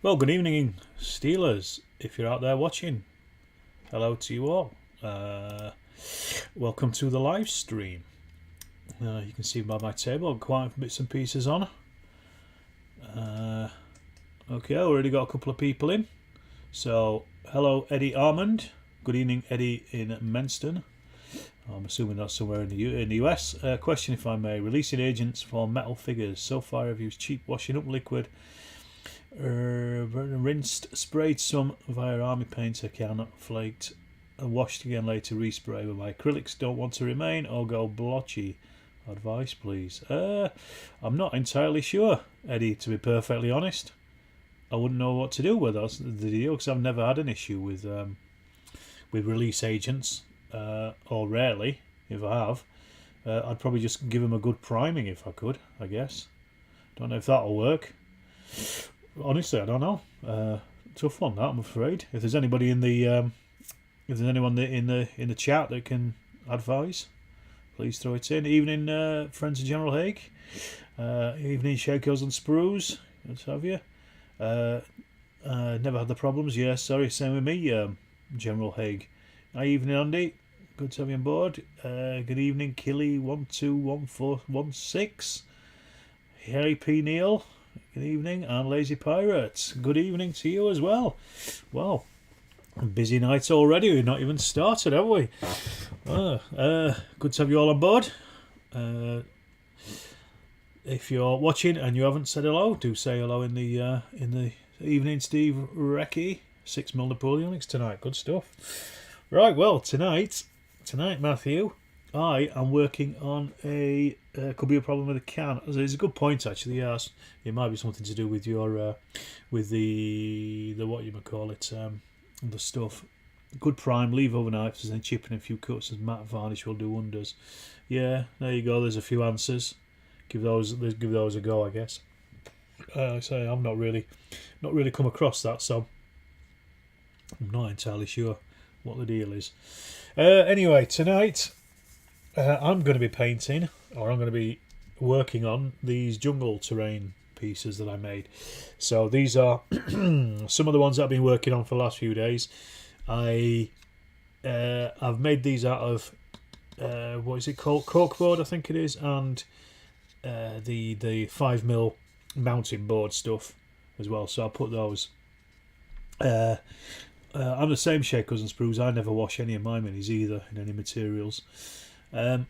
Well, good evening, Steelers. If you're out there watching, hello to you all. Welcome to the live stream. You can see by my table, quite bits and pieces on. Okay, I already got a couple of people in. So, hello, Eddie Armand. Good evening, Eddie in Menston. I'm assuming that's somewhere in the US. Question, if I may: releasing agents for metal figures. So far, I've used cheap washing up liquid. Rinsed, sprayed some via army painter can, flaked and washed again later, respray, but my acrylics don't want to remain or go blotchy. Advice please. I'm not entirely sure, Eddie, to be perfectly honest. I wouldn't know what to do with us, the deal, because I've never had an issue with release agents, or rarely. If I have, I'd probably just give them a good priming if I could, I guess. Don't know if that'll work. Honestly, I don't know. Tough one, that, I'm afraid. If there's anybody in the, if there's anyone in the chat that can advise, please throw it in. Evening, friends of General Haig. Evening, Shakos and Sprues. Let's have you. Never had the problems. Yeah, sorry, same with me, General Haig. Hi, evening, Andy. Good to have you on board. Good evening, Killy121416. Harry P. Neal. Good evening, and Lazy Pirates. Good evening to you as well. Well, busy night already. We've not even started, have we? Good to have you all on board. If you're watching and you haven't said hello, do say hello in the evening. Steve Recce, 6mm Napoleonics tonight. Good stuff. Right, well, tonight, Matthew, I am working on could be a problem with the can. It's a good point, actually. Yes, it might be something to do with your with the what you might call it, the stuff. Good prime, leave overnight. If there's any chipping, a few cuts, and matte varnish will do wonders. Yeah, there you go. There's a few answers. Give those a go, I guess. I say I've not really come across that, so I'm not entirely sure what the deal is. Anyway, tonight I'm going to be painting, or I'm going to be working on these jungle terrain pieces that I made. So these are some of the ones that I've been working on for the last few days. I've made these out of what is it called, corkboard, I think it is, and the 5mm mounting board stuff as well. So I'll put those. I'm the same Shakers and Sprues. I never wash any of my minis either in any materials. And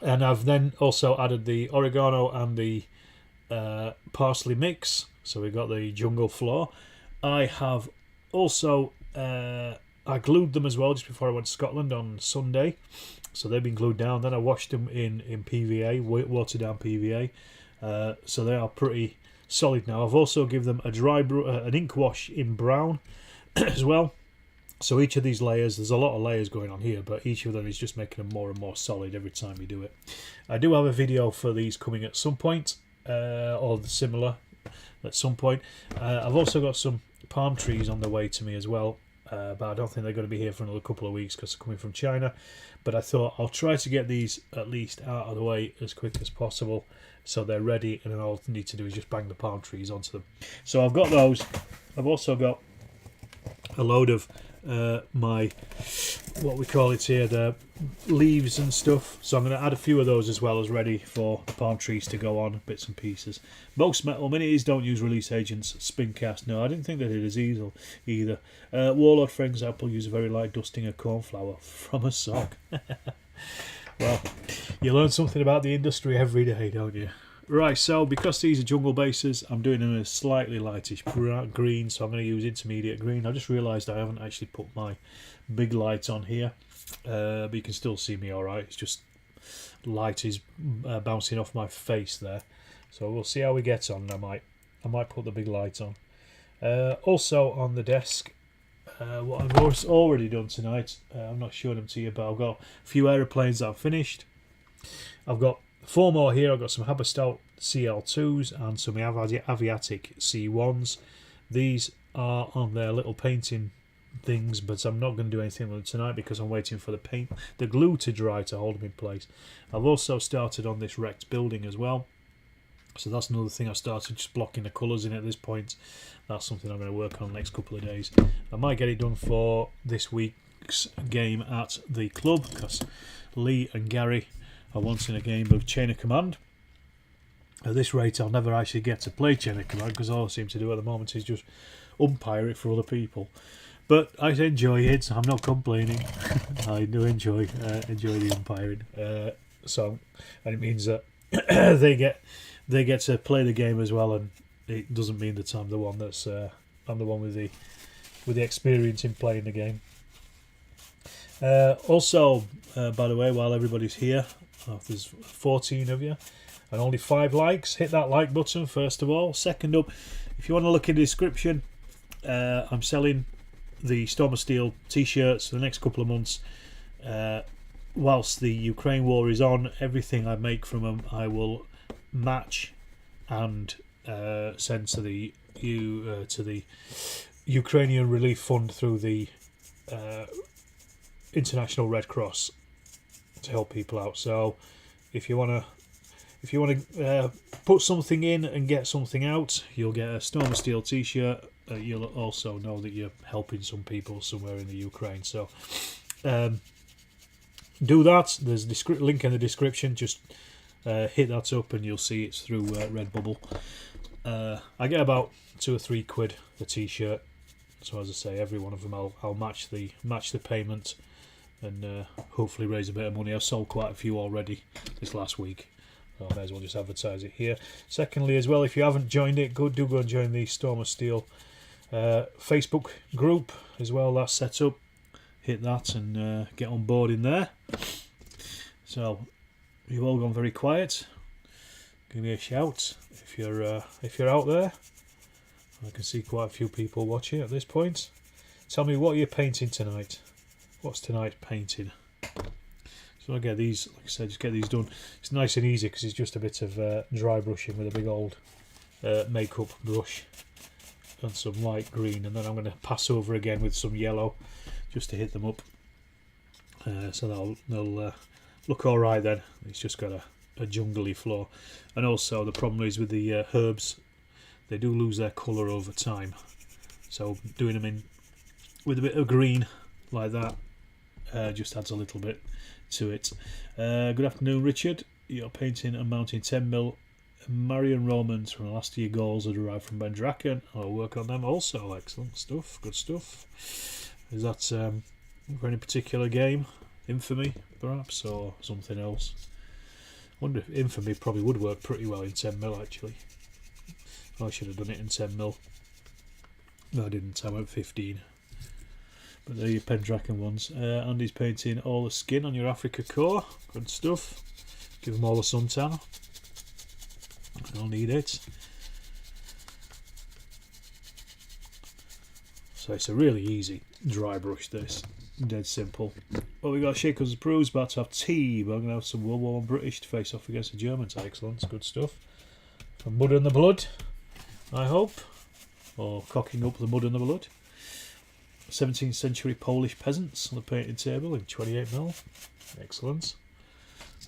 I've then also added the oregano and the parsley mix. So we've got the jungle floor. I have also I glued them as well just before I went to Scotland on Sunday. So they've been glued down. Then I washed them in PVA, watered down PVA. So they are pretty solid now. I've also given them a an ink wash in brown as well. So each of these layers, there's a lot of layers going on here, but each of them is just making them more and more solid every time you do it. I do have a video for these coming at some point, or similar at some point. I've also got some palm trees on the way to me as well, but I don't think they're going to be here for another couple of weeks because they're coming from China. But I thought I'll try to get these at least out of the way as quick as possible so they're ready, and then all I need to do is just bang the palm trees onto them. So I've got those. I've also got a load of my, what we call it here, the leaves and stuff. So I'm going to add a few of those as well as ready for palm trees to go on, bits and pieces. Most metal minis don't use release agents. Spin cast, no, I didn't think that it is either. Warlord, for example, use a very light dusting of cornflour from a sock. Well, you learn something about the industry every day, don't you? Right, so because these are jungle bases, I'm doing them in a slightly lightish green, so I'm going to use intermediate green. I just realised I haven't actually put my big light on here, but you can still see me alright. It's just light is bouncing off my face there. So we'll see how we get on. I might put the big light on. Also on the desk, what I've already done tonight, I'm not showing them to you, but I've got a few aeroplanes that I've finished. I've got 4 more here. I've got some Haberstout CL2s and some Aviatic C1s. These are on their little painting things, but I'm not going to do anything with them tonight because I'm waiting for the glue to dry to hold them in place. I've also started on this wrecked building as well. So that's another thing I started, just blocking the colours in at this point. That's something I'm going to work on the next couple of days. I might get it done for this week's game at the club, because Lee and Gary are wanting a game of Chain of Command. At this rate, I'll never actually get to play Chain of Command, because all I seem to do at the moment is just umpire it for other people. But I enjoy it, I'm not complaining. I do enjoy the umpiring. And it means that they get to play the game as well, and it doesn't mean that I'm the one with the experience in playing the game. Also, by the way, while everybody's here, there's 14 of you and only 5 likes. Hit that like button first of all. Second up, if you want to look in the description, I'm selling the Storm of Steel t-shirts for the next couple of months. Whilst the Ukraine war is on, everything I make from them I will match and send to the Ukrainian Relief Fund through the International Red Cross to help people out. So if you want to put something in and get something out, you'll get a Storm of Steel t-shirt. You'll also know that you're helping some people somewhere in the Ukraine. So do that. There's a link in the description. Just hit that up and you'll see it's through Redbubble. I get about £2 or £3 a t-shirt. So as I say, every one of them I'll match the payment and hopefully raise a bit of money. I've sold quite a few already this last week. I may as well just advertise it here. Secondly, as well, if you haven't joined it, do go and join the Storm of Steel Facebook group as well. That's set up. Hit that and get on board in there. So you've all gone very quiet. Give me a shout if you're out there. I can see quite a few people watching at this point. Tell me, what are you painting tonight? What's tonight's painting? So I get these, like I said, just get these done. It's nice and easy because it's just a bit of dry brushing with a big old makeup brush and some light green, and then I'm going to pass over again with some yellow just to hit them up. So they'll look all right then. It's just got a jungly floor, and also the problem is with the herbs, they do lose their colour over time. So doing them in with a bit of green like that just adds a little bit to it. Good afternoon, Richard. You're painting and mounting 10mm Marion Romans from last year goals that arrived from Ben Draken. I'll work on them also. Excellent stuff, good stuff. Is that for any particular game? Infamy, perhaps, or something else? I wonder if Infamy probably would work pretty well in 10mm actually. I should have done it in 10mm. No, I didn't. I went 15. But they're your Pendraken ones. Andy's painting all the skin on your Africa core. Good stuff. Give them all a suntan. They'll need it. So it's a really easy dry brush, this. Dead simple. Well, we got Shakers and Brews about to have tea, but I'm going to have some World War I British to face off against the Germans. Excellent, good stuff. From Mud and the Blood, I hope. Or cocking up the Mud and the Blood. 17th century Polish peasants on the painting table in 28mm. Excellent.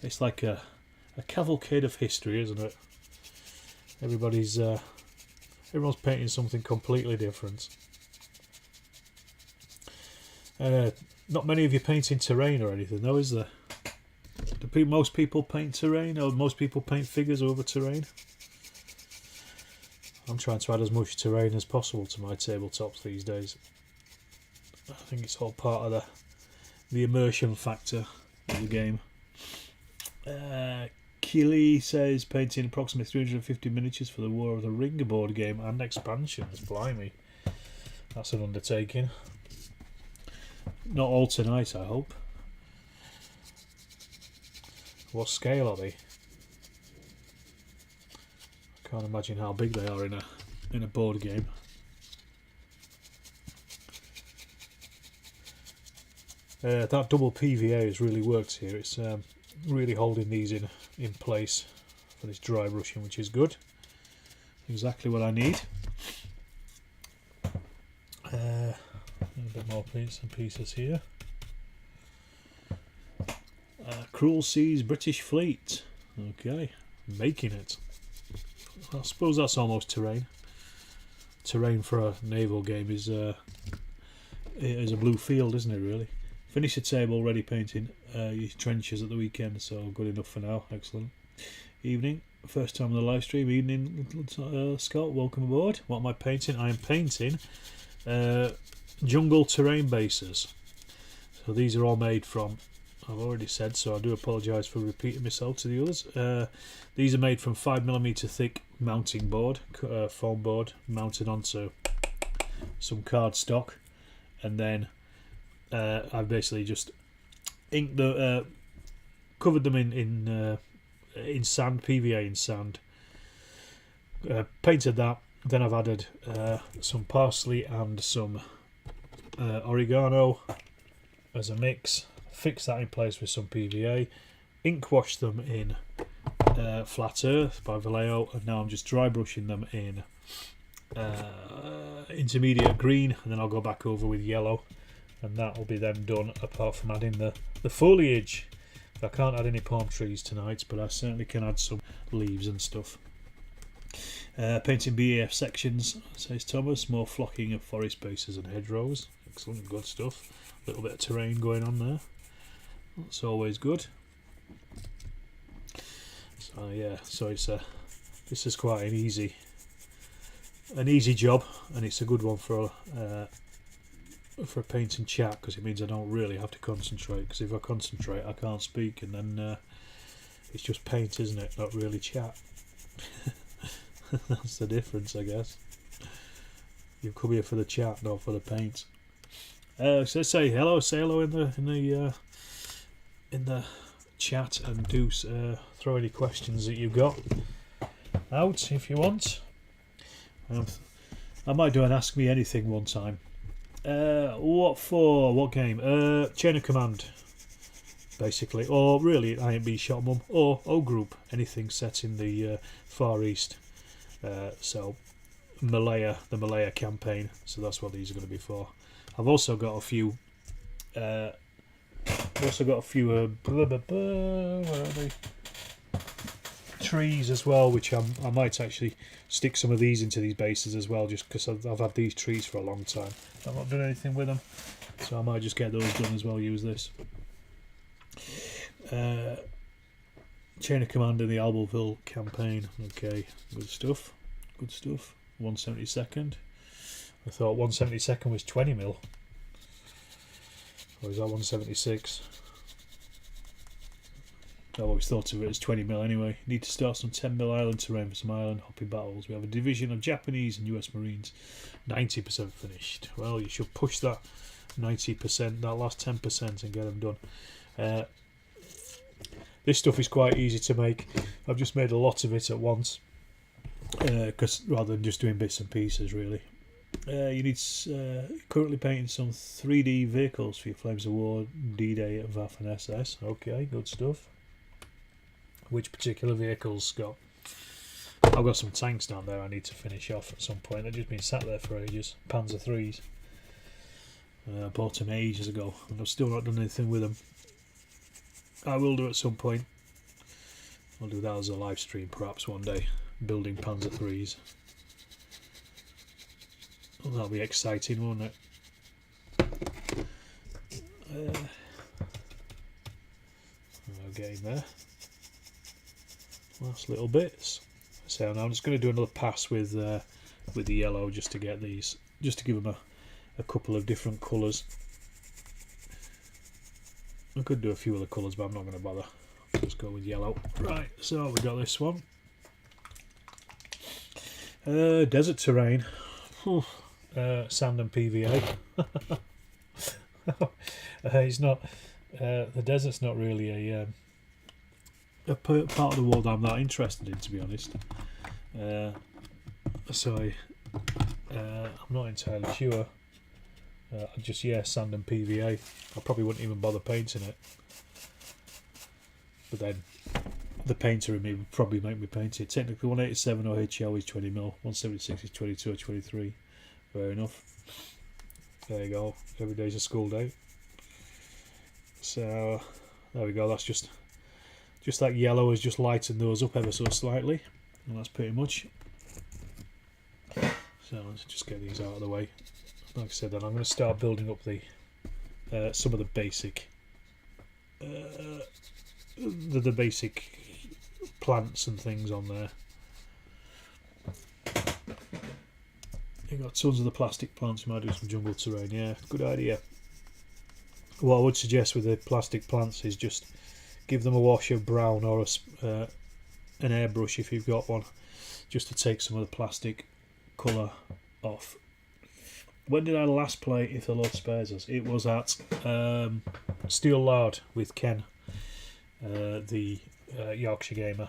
It's like a cavalcade of history, isn't it? Everyone's painting something completely different. Not many of you painting terrain or anything though, is there? Do most people paint terrain, or most people paint figures over terrain? I'm trying to add as much terrain as possible to my tabletops these days. I think it's all part of the immersion factor of the game. Keely says painting approximately 350 miniatures for the War of the Ring board game and expansions. Blimey, that's an undertaking. Not all tonight, I hope. What scale are they? I can't imagine how big they are in a board game. That double PVA has really worked here. It's really holding these in place for this dry brushing, which is good. Exactly what I need. A bit more bits and pieces here. Cruel Seas British Fleet. Okay, making it. I suppose that's almost terrain. Terrain for a naval game is a blue field, isn't it, really? Finish the table, ready painting your trenches at the weekend, so good enough for now. Excellent. Evening, first time on the live stream. Evening, Scott, welcome aboard. What am I painting? I am painting jungle terrain bases. So these are all made from, I've already said, so I do apologise for repeating myself to the others. These are made from 5mm thick mounting board, foam board, mounted onto some cardstock, and then I've basically just inked covered them in sand, PVA in sand, painted that. Then I've added some parsley and some oregano as a mix, fix that in place with some PVA, ink wash them in flat earth by Vallejo, and now I'm just dry brushing them in intermediate green, and then I'll go back over with yellow, and that will be then done, apart from adding the foliage. I can't add any palm trees tonight, but I certainly can add some leaves and stuff. Painting BAF sections, says Thomas, more flocking of forest bases and hedgerows. Excellent, good stuff. A little bit of terrain going on there. That's always good. So yeah, so this is quite an easy job, and it's a good one for a paint and chat, because it means I don't really have to concentrate, because if I concentrate I can't speak, and then it's just paint, isn't it, not really chat. That's the difference, I guess. You come here for the chat, not for the paint. So say hello in the chat, and do throw any questions that you've got out if you want. I might do an Ask Me Anything one time. What for? What game? Chain of Command, basically, or really I Ain't Be Shot Mum, or O Group, anything set in the Far East. So Malaya, the Malaya campaign. So that's what these are going to be for. I've also got a few. Where are they? Trees as well, which I might actually stick some of these into these bases as well, just because I've had these trees for a long time. I've not done anything with them, so I might just get those done as well. Use this. Chain of Command in the Albeville campaign. Okay, good stuff. Good stuff. 172nd. I thought 172nd was 20mm. Or is that 176? I always thought of it as 20mm anyway. Need to start some 10mm island terrain for some island hopping battles. We have a division of Japanese and US Marines. 90% finished. Well, you should push that 90%, that last 10%, and get them done. This stuff is quite easy to make. I've just made a lot of it at once, because rather than just doing bits and pieces, really. You need currently painting some 3D vehicles for your Flames of War, D-Day, VAF and SS. Okay, good stuff. Which particular vehicles, Scott? I've got some tanks down there I need to finish off at some point. They've just been sat there for ages. Panzer IIIs. I bought them ages ago, and I've still not done anything with them. I will do at some point. I'll do that as a live stream perhaps one day. Building Panzer IIIs. Well, that'll be exciting, won't it? I'll get in there. Last little bits. So now I'm just going to do another pass with the yellow, just to get these, just to give them a couple of different colours. I could do a few other colours, but I'm not going to bother. I'll just go with yellow. Right, so we got this one. Desert terrain. Sand and PVA. It's not. The desert's not really a part of the world I'm that interested in, to be honest. So I'm not entirely sure. Just sand and PVA. I probably wouldn't even bother painting it. But then the painter in me would probably make me paint it. Technically 187 OHL is 20mm, 176 is 22 or 23. Fair enough. There you go. Every day's a school day. So there we go. That's just that yellow has just lightened those up ever so slightly. And that's pretty much. So let's just get these out of the way. Like I said, then I'm going to start building up the some of the basic the basic plants and things on there. You've got tons of the plastic plants. You might do some jungle terrain. Yeah, good idea. What I would suggest with the plastic plants is just give them a wash of brown or an airbrush if you've got one, just to take some of the plastic colour off. When did I last play If the Lord Spares Us? It was at Steel Lard with Ken, the Yorkshire gamer.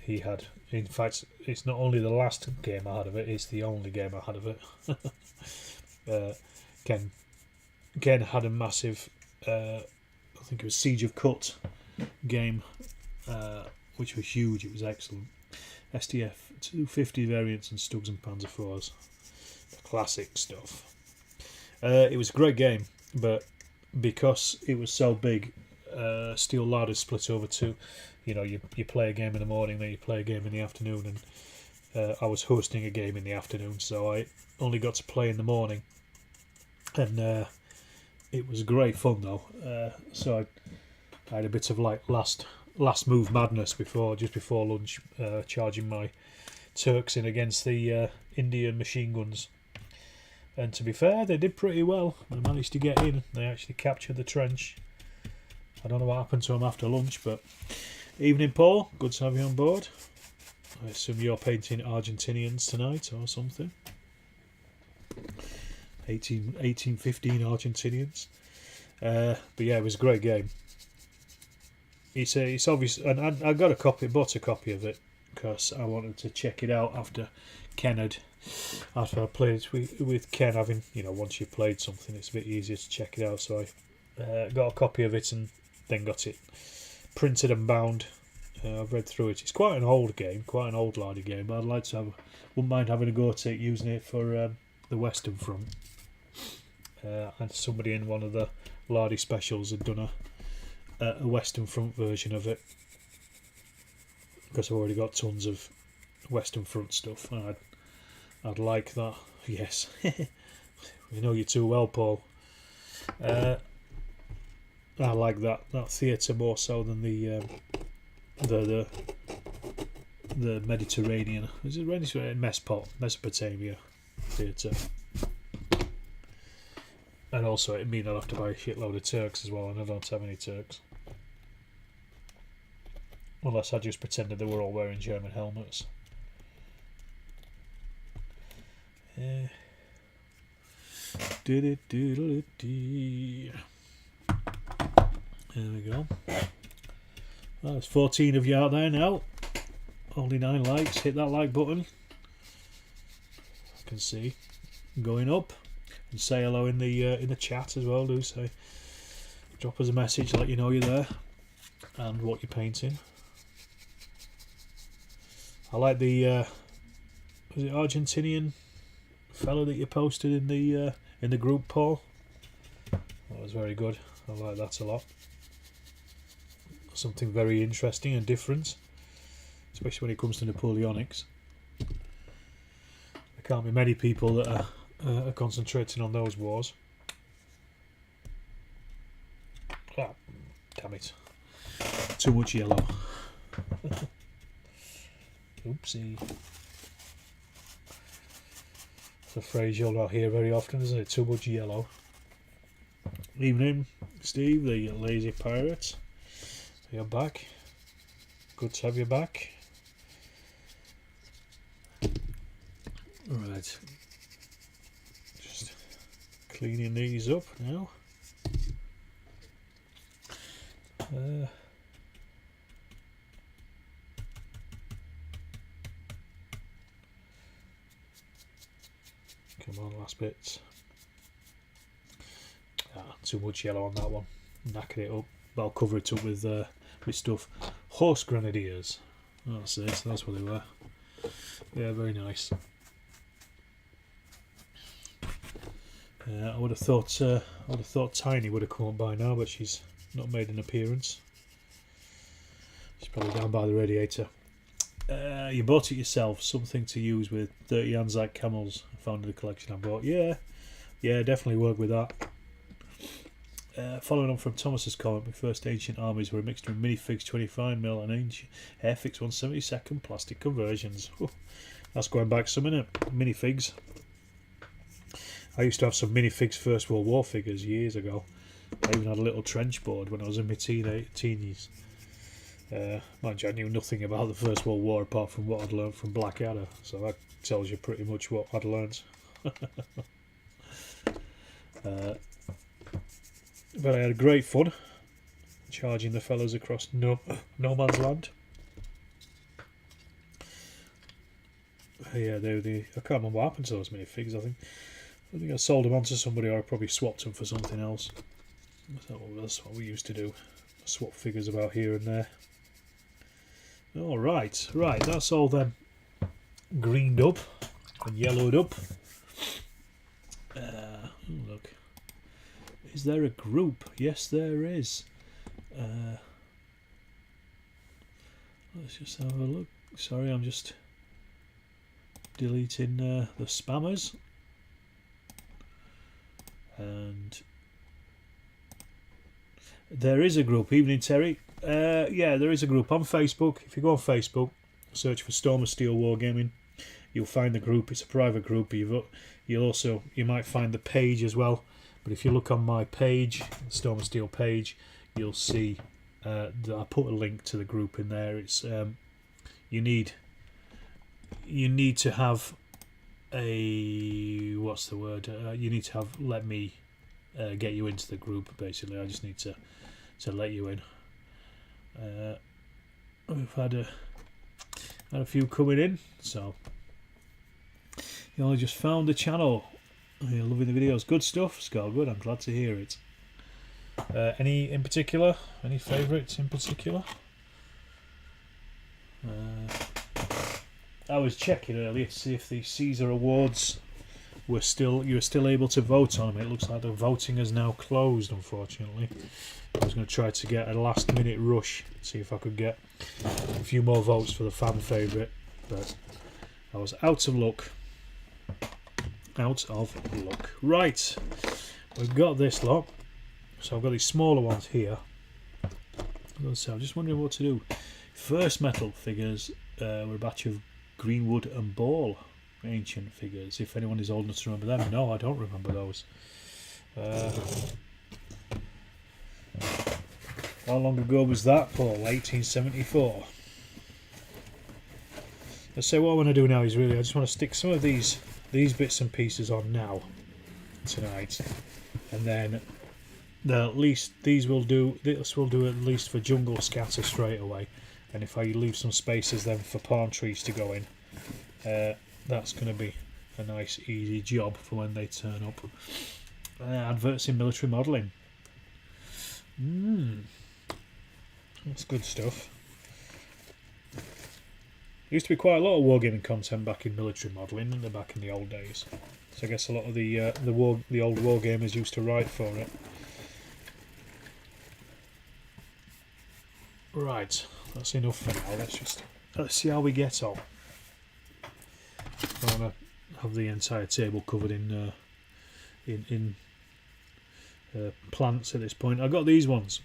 He had, in fact, it's not only the last game I had of it, it's the only game I had of it. Ken had a massive, I think it was Siege of Cut game, which was huge. It was excellent. STF 250 variants and Stugs and Panzer IVs, the classic stuff. It was a great game, but because it was so big, Steel Lard is split over two. You know, you play a game in the morning, then you play a game in the afternoon, and I was hosting a game in the afternoon, so I only got to play in the morning, and it was great fun though. So I had a bit of like last move madness just before lunch, charging my Turks in against the Indian machine guns, and to be fair, they did pretty well. They managed to get in. They actually captured the trench. I don't know what happened to them after lunch, but evening, Paul. Good to have you on board. I assume you're painting Argentinians tonight or something. 1815 Argentinians. But yeah, it was a great game. It's obvious, and I got bought a copy of it because I wanted to check it out after I played with Ken. Having, once you've played something, it's a bit easier to check it out. So I got a copy of it and then got it printed and bound. I've read through it. It's quite an old game, quite an old lardy game, but wouldn't mind having a go at it, using it for the Western Front. And somebody in one of the lardy specials had done a Western Front version of it, because I've already got tons of Western Front stuff, and I'd like that. Yes, we know you too well, Paul. I like that theatre more so than the Mediterranean. Is it Mediterranean? Mesopotamia theatre. And also it means I'll have to buy a shitload of Turks as well, and I don't have any Turks. Unless I just pretended they were all wearing German helmets. There we go. Well, there's 14 of you out there now. Only 9 likes. Hit that like button. I can see going up. And say hello in the chat as well. Do say, drop us a message, let you know you're there and what you're painting. I like the was it Argentinian fellow that you posted in the group, Paul? That was very good. I like that a lot. Something very interesting and different, especially when it comes to Napoleonics. There can't be many people that are concentrating on those wars. Ah, damn it. Too much yellow. Oopsie. It's a phrase you'll not hear very often, isn't it? Too much yellow. Evening, Steve, the lazy pirate. You're back. Good to have you back. Right. Just cleaning these up now. Come on, last bits. Too much yellow on that one. Knacking it up. I'll cover it up with stuff. Horse Grenadiers. That's it. That's what they were. Yeah, very nice. I would have thought Tiny would have come up by now, but she's not made an appearance. She's probably down by the radiator. You bought it yourself. Something to use with 30 Anzac camels. I found in the collection I bought. Yeah, definitely work with that. Following on from Thomas's comment, my first ancient armies were a mixture of minifigs 25mm and ancient Airfix 172nd plastic conversions. That's going back some, innit? Minifigs. I used to have some minifigs First World War figures years ago. I even had a little trench board when I was in my teenies. Mind you, I knew nothing about the First World War apart from what I'd learned from Blackadder, so that tells you pretty much what I'd learned. But I had great fun charging the fellas across no man's land. Yeah, I can't remember what happened to those minifigs. I think I sold them on to somebody, or I probably swapped them for something else. That's what we used to do. Swap figures about here and there. All right, that's all them greened up and yellowed up. Look. Is there a group? Yes, there is. Let's just have a look. Sorry, I'm just deleting the spammers. And there is a group. Evening, Terry. Yeah, there is a group on Facebook. If you go on Facebook, search for Storm of Steel Wargaming, you'll find the group. It's a private group. You might find the page as well. But if you look on my page, the Storm of Steel page, you'll see that I put a link to the group in there. It's you need to have a you need to have let me get you into the group. Basically, I just need to let you in. We've had a few coming in, so you only just found the channel. You're loving the videos. Good stuff, Scott. Good. I'm glad to hear it. Any in particular? Any favourites in particular? I was checking earlier to see if the Caesar Awards you were still able to vote on them. It looks like the voting has now closed, unfortunately. I was going to try to get a last minute rush, see if I could get a few more votes for the fan favourite, but I was out of luck. Right, we've got this lot. So I've got these smaller ones here. So I'm just wondering what to do. First metal figures were a batch of Greenwood and Ball ancient figures. If anyone is old enough to remember them. No, I don't remember those. How long ago was that, Paul? 1874. Let's say what I want to do now is I just want to stick some of these bits and pieces on now, tonight, and then at least this will do at least for jungle scatter straight away, and if I leave some spaces then for palm trees to go in, that's going to be a nice easy job for when they turn up. Adverts in military modelling. That's good stuff. There used to be quite a lot of wargaming content back in military modelling, and back in the old days. So I guess a lot of the old wargamers used to write for it. Right, that's enough for now. Let's see how we get on. I want to have the entire table covered in plants at this point. I got these ones,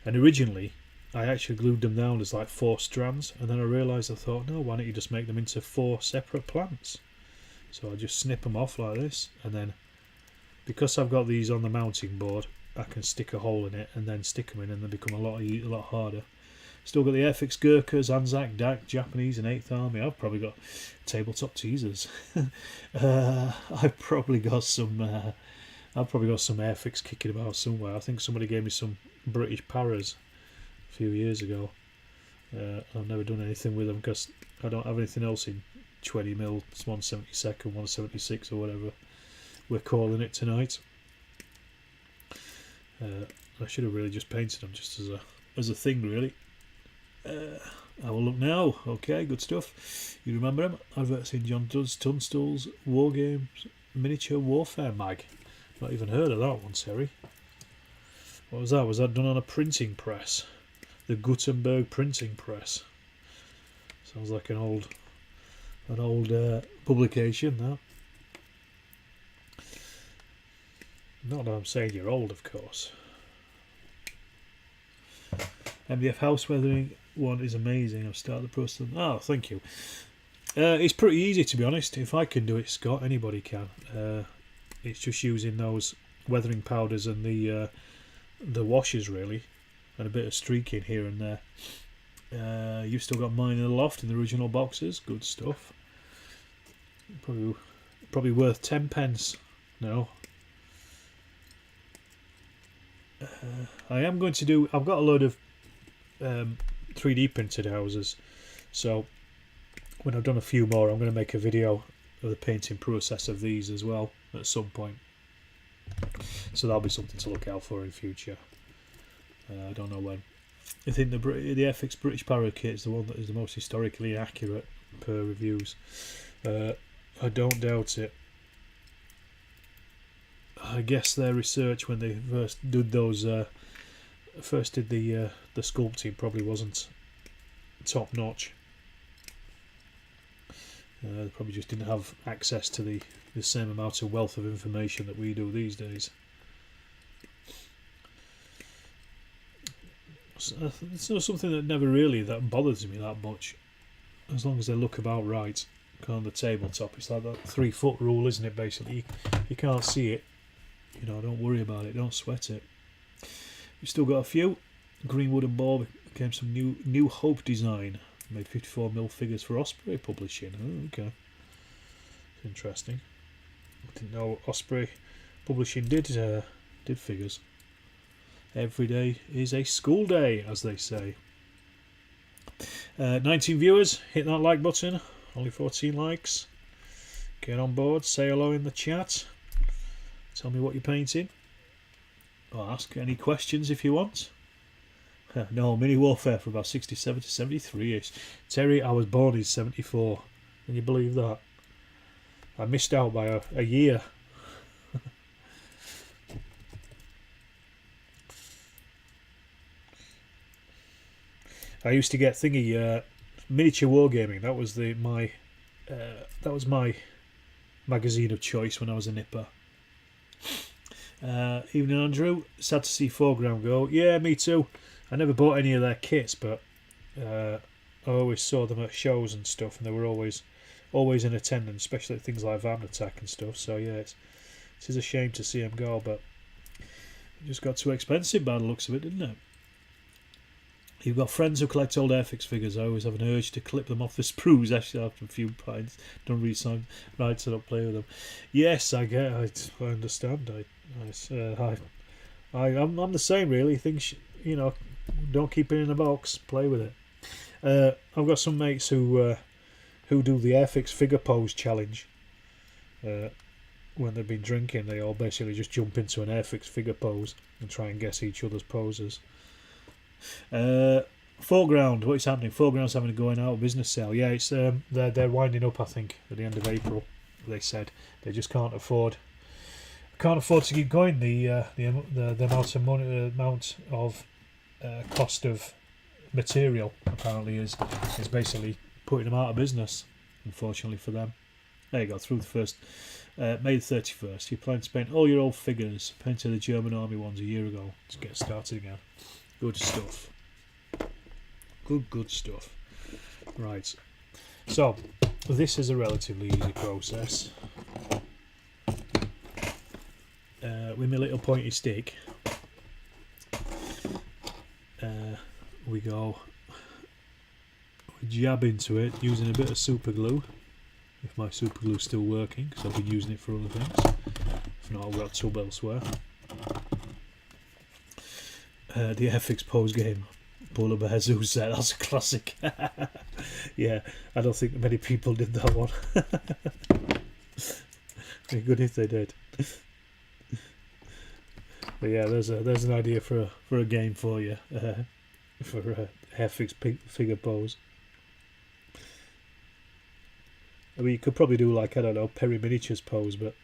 and originally I actually glued them down as like 4 strands, and then I realised, I thought, no, why don't you just make them into 4 separate plants? So I just snip them off like this, and then because I've got these on the mounting board, I can stick a hole in it and then stick them in, and they become a lot harder. Still got the Airfix Gurkhas, Anzac, DAC, Japanese and 8th Army. I've probably got tabletop teasers. I've probably got some Airfix kicking about somewhere. I think somebody gave me some British Paras a few years ago. I've never done anything with them because I don't have anything else in 20mm, 172nd, 176 or whatever we're calling it tonight. I should have really just painted them just as a thing, really. I will look now. Okay, good stuff. You remember him? Adverts in John Tunstall's Wargames Miniature Warfare mag. Not even heard of that one, Terry. What was that? Was that done on a printing press? The Gutenberg printing press. Sounds like an old publication, that. Not that I'm saying you're old, of course. MDF house weathering one is amazing. I've started the process. Oh, thank you. It's pretty easy, to be honest. If I can do it, Scott, anybody can. It's just using those weathering powders and the washers, really, and a bit of streaking here and there. You've still got mine in the loft in the original boxes. Good stuff. Probably worth 10 pence now. I am going to do. I've got a load of 3D printed houses, so when I've done a few more, I'm going to make a video of the painting process of these as well at some point. So that'll be something to look out for in future. I don't know when. I think the FX British Parakeet is the one that is the most historically accurate per reviews. I don't doubt it. I guess their research when they first did those, the sculpting probably wasn't top notch. They probably just didn't have access to the same amount of wealth of information that we do these days. So it's not something that never really that bothers me that much, as long as they look about right. On the tabletop, it's like that 3 foot rule, isn't it? Basically, you can't see it. You know, don't worry about it. Don't sweat it. We've still got a few. Green wooden ball became some new Hope design. Made 54mm figures for Osprey Publishing. Oh, okay. Interesting. I didn't know Osprey Publishing did figures. Every day is a school day, as they say. 19 viewers. Hit that like button. Only 14 likes. Get on board. Say hello in the chat. Tell me what you're painting. Or ask any questions if you want. No, Mini Warfare for about 67 to 73ish. Terry, I was born in 74. Can you believe that? I missed out by a year. I used to get thingy miniature Wargaming. That was my magazine of choice when I was a nipper. Evening, Andrew. Sad to see Foreground go. Yeah, me too. I never bought any of their kits, but I always saw them at shows and stuff, and they were always in attendance, especially at things like Van Attack and stuff. So yeah, it is a shame to see them go, but it just got too expensive by the looks of it, didn't it? You've got friends who collect old Airfix figures. I always have an urge to clip them off the sprues. Actually, after a few pints, don't really sound right, so don't play with them. Yes, I understand. I'm the same, really. Things, you know, don't keep it in a box. Play with it. I've got some mates who do the Airfix figure pose challenge. When they've been drinking, they all basically just jump into an Airfix figure pose and try and guess each other's poses. Foreground, what is happening? Foreground's having a going out of business sale. Yeah, it's they're winding up. I think at the end of April. They said they just can't afford to keep going. The amount of cost of material apparently is basically putting them out of business. Unfortunately for them. There you go. Through the first May the 31st. You plan to paint all your old figures. Painted the German Army ones a year ago to get started again. Good stuff. Good stuff. Right. So, this is a relatively easy process. With my little pointy stick, we jab into it using a bit of super glue. If my super glue's still working, because I've been using it for other things. If not, I've got a tub elsewhere. The FX pose game, Polar Bear Zoo set, that's a classic. Yeah, I don't think many people did that one. Be good if they did. But yeah, there's an idea for a game for you, for a FX figure pose. I mean, you could probably do like, I don't know, Perry Miniatures pose, but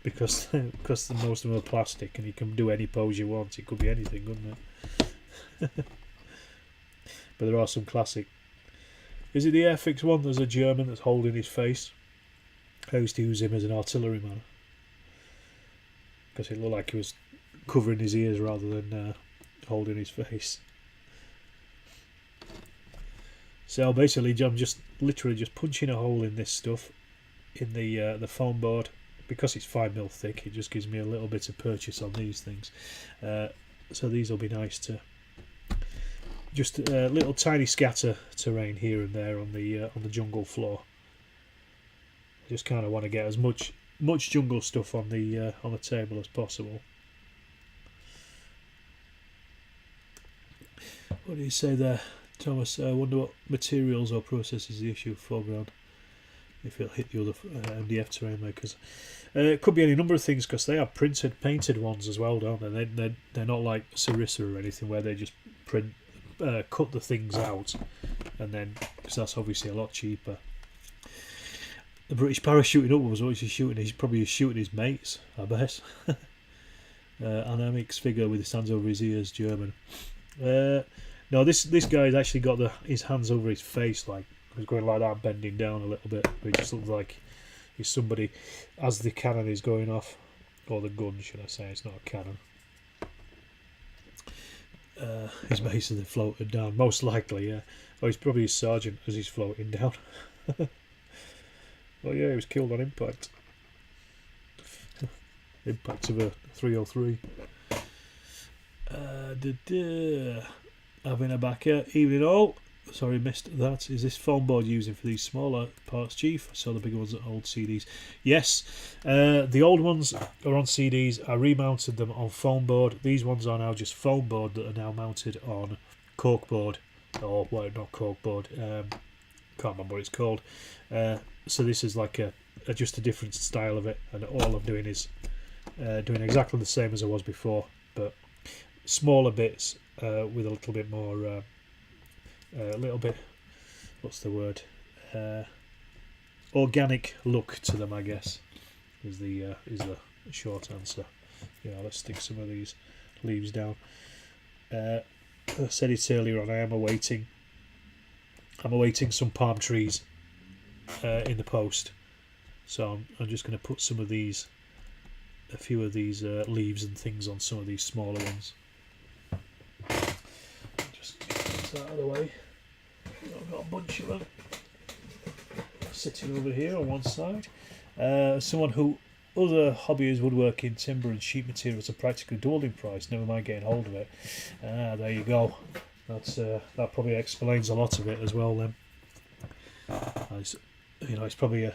because most of them are plastic and you can do any pose you want, it could be anything, couldn't it? But there are some classic Is it the Airfix one? There's a German that's holding his face. I used to use him as an artilleryman because it looked like he was covering his ears rather than holding his face. So basically, I'm just literally just punching a hole in this stuff in the foam board. Because it's 5mm thick, it just gives me a little bit of purchase on these things. So these will be nice to just a little tiny scatter terrain here and there on the jungle floor. I just kind of want to get as much jungle stuff on the table as possible. What do you say there, Thomas? I wonder what materials or processes the issue of foreground. If it'll hit the other MDF terrain makers. It could be any number of things because they have painted ones as well, don't they? They're not like Sarissa or anything where they just cut the things out, and then because that's obviously a lot cheaper. The British parachuting up was what he's shooting. He's probably shooting his mates, I bet. Anamix figure with his hands over his ears, German. No, this guy's actually got his hands over his face, like he's going like that, bending down a little bit. But it just looks like he's somebody as the cannon is going off, or the gun, should I say? It's not a cannon. He's basically floated down, most likely, yeah. Oh, he's probably his sergeant as he's floating down. Oh yeah, he was killed on impact. Impact of a 303. Having a backer. Evening all. Sorry, missed that. Is this foam board using for these smaller parts, Chief? I saw the bigger ones that hold CDs. Yes, the old ones are on CDs. I remounted them on foam board. These ones are now just foam board that are now mounted on cork board. Or, well, not cork board. Can't remember what it's called. So this is like just a different style of it, and all I'm doing is doing exactly the same as I was before, but smaller bits with a little bit more, a little bit, what's the word? Organic look to them, I guess, is the short answer. Yeah, let's stick some of these leaves down. I said it earlier on. I'm awaiting some palm trees in the post, so I'm just going to put a few of these leaves and things on some of these smaller ones. Just get this out of the way. I've got a bunch of them sitting over here on one side. Someone who other hobby is woodworking, timber and sheet materials are practically doubled in price. Never mind getting hold of it. There you go. That probably explains a lot of it as well. Then, it's probably a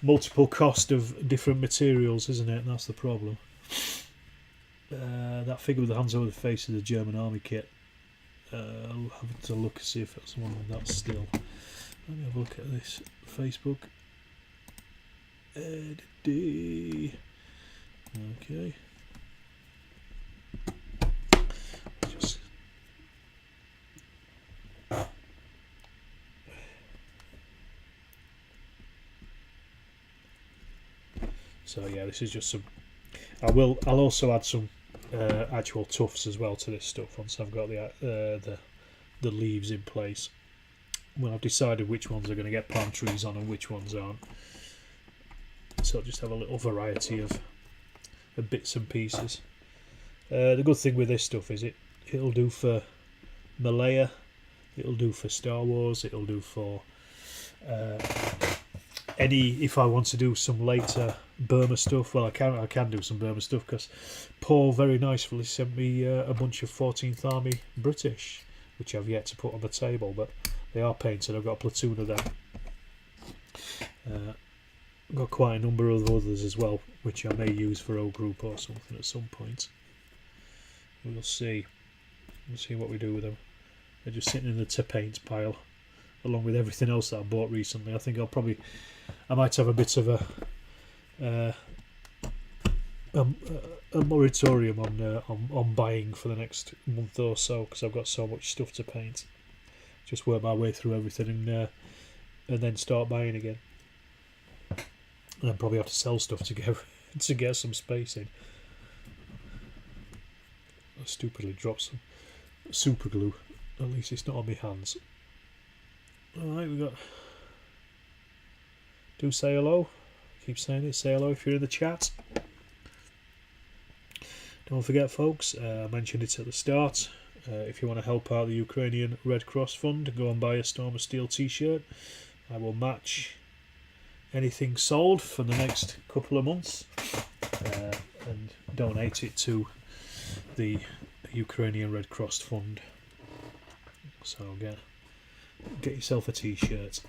multiple cost of different materials, isn't it? And that's the problem. That figure with the hands over the face is a German army kit. I'll have to look and see if that's one that's still. Let me have a look at this Facebook. Okay. So yeah, this is just some. I'll also add some actual tufts as well to this stuff once I've got the leaves in place. When I've decided which ones are going to get palm trees on and which ones aren't. So I'll just have a little variety of bits and pieces. The good thing with this stuff is it'll do for Malaya, it'll do for Star Wars, it'll do for if I want to do some later Burma stuff. Well, I can do some Burma stuff because Paul very nicely sent me a bunch of 14th Army British, which I've yet to put on the table, but they are painted. I've got a platoon of them. I've got quite a number of others as well, which I may use for O Group or something at some point. We'll see. We'll see what we do with them. They're just sitting in the to-paint pile, along with everything else that I bought recently. I think I might have a bit of a moratorium on buying for the next month or so because I've got so much stuff to paint. Just work my way through everything and then start buying again. And then probably have to sell stuff to get some space in. I stupidly dropped some super glue. At least it's not on my hands. Alright, we got... Do say hello. Keep saying it. Say hello if you're in the chat. Don't forget, folks, I mentioned it at the start. If you want to help out the Ukrainian Red Cross Fund, go and buy a Storm of Steel t-shirt. I will match anything sold for the next couple of months and donate it to the Ukrainian Red Cross Fund. So get yourself a t-shirt.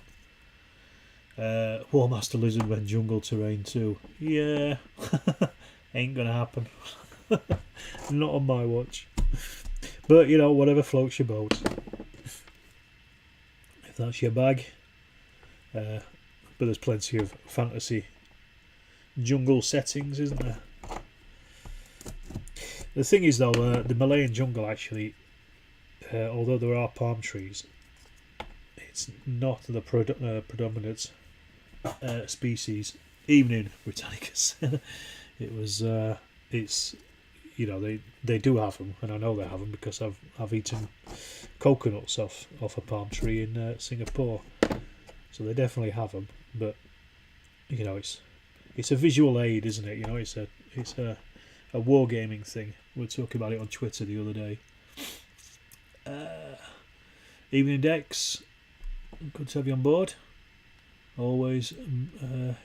War Master Lizard went jungle terrain too. Yeah, ain't gonna happen. Not on my watch. But you know, whatever floats your boat. If that's your bag. But there's plenty of fantasy jungle settings, isn't there? The thing is though, the Malayan jungle actually, although there are palm trees, it's not the predominant species, even in Britannicus. It's, you know, they do have them, and I know they have them because I've eaten coconuts off a palm tree in Singapore. So they definitely have them, but you know, it's a visual aid, isn't it? You know, it's a wargaming thing. We were talking about it on Twitter the other day. Evening Dex, good to have you on board. Always,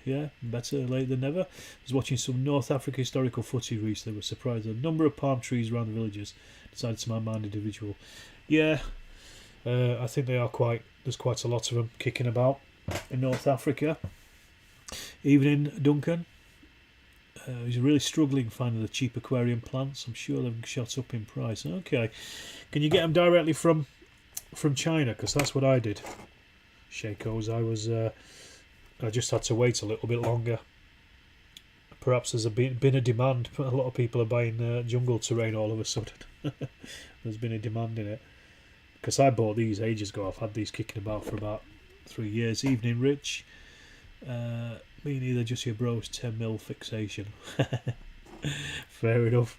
yeah, better late than never. I was watching some North Africa historical footage recently. Was surprised at the number of palm trees around the villages. Decided to mind individual. Yeah, I think they are there's quite a lot of them kicking about in North Africa. Evening, Duncan. He's really struggling finding the cheap aquarium plants. I'm sure they've shot up in price. Okay, can you get them directly from China? Because that's what I did. Shakos, I just had to wait a little bit longer. Perhaps there's been a demand. A lot of people are buying jungle terrain all of a sudden. There's been a demand in it. Because I bought these ages ago. I've had these kicking about for about 3 years. Evening, Rich. Me neither, just your bro's 10mm fixation. Fair enough.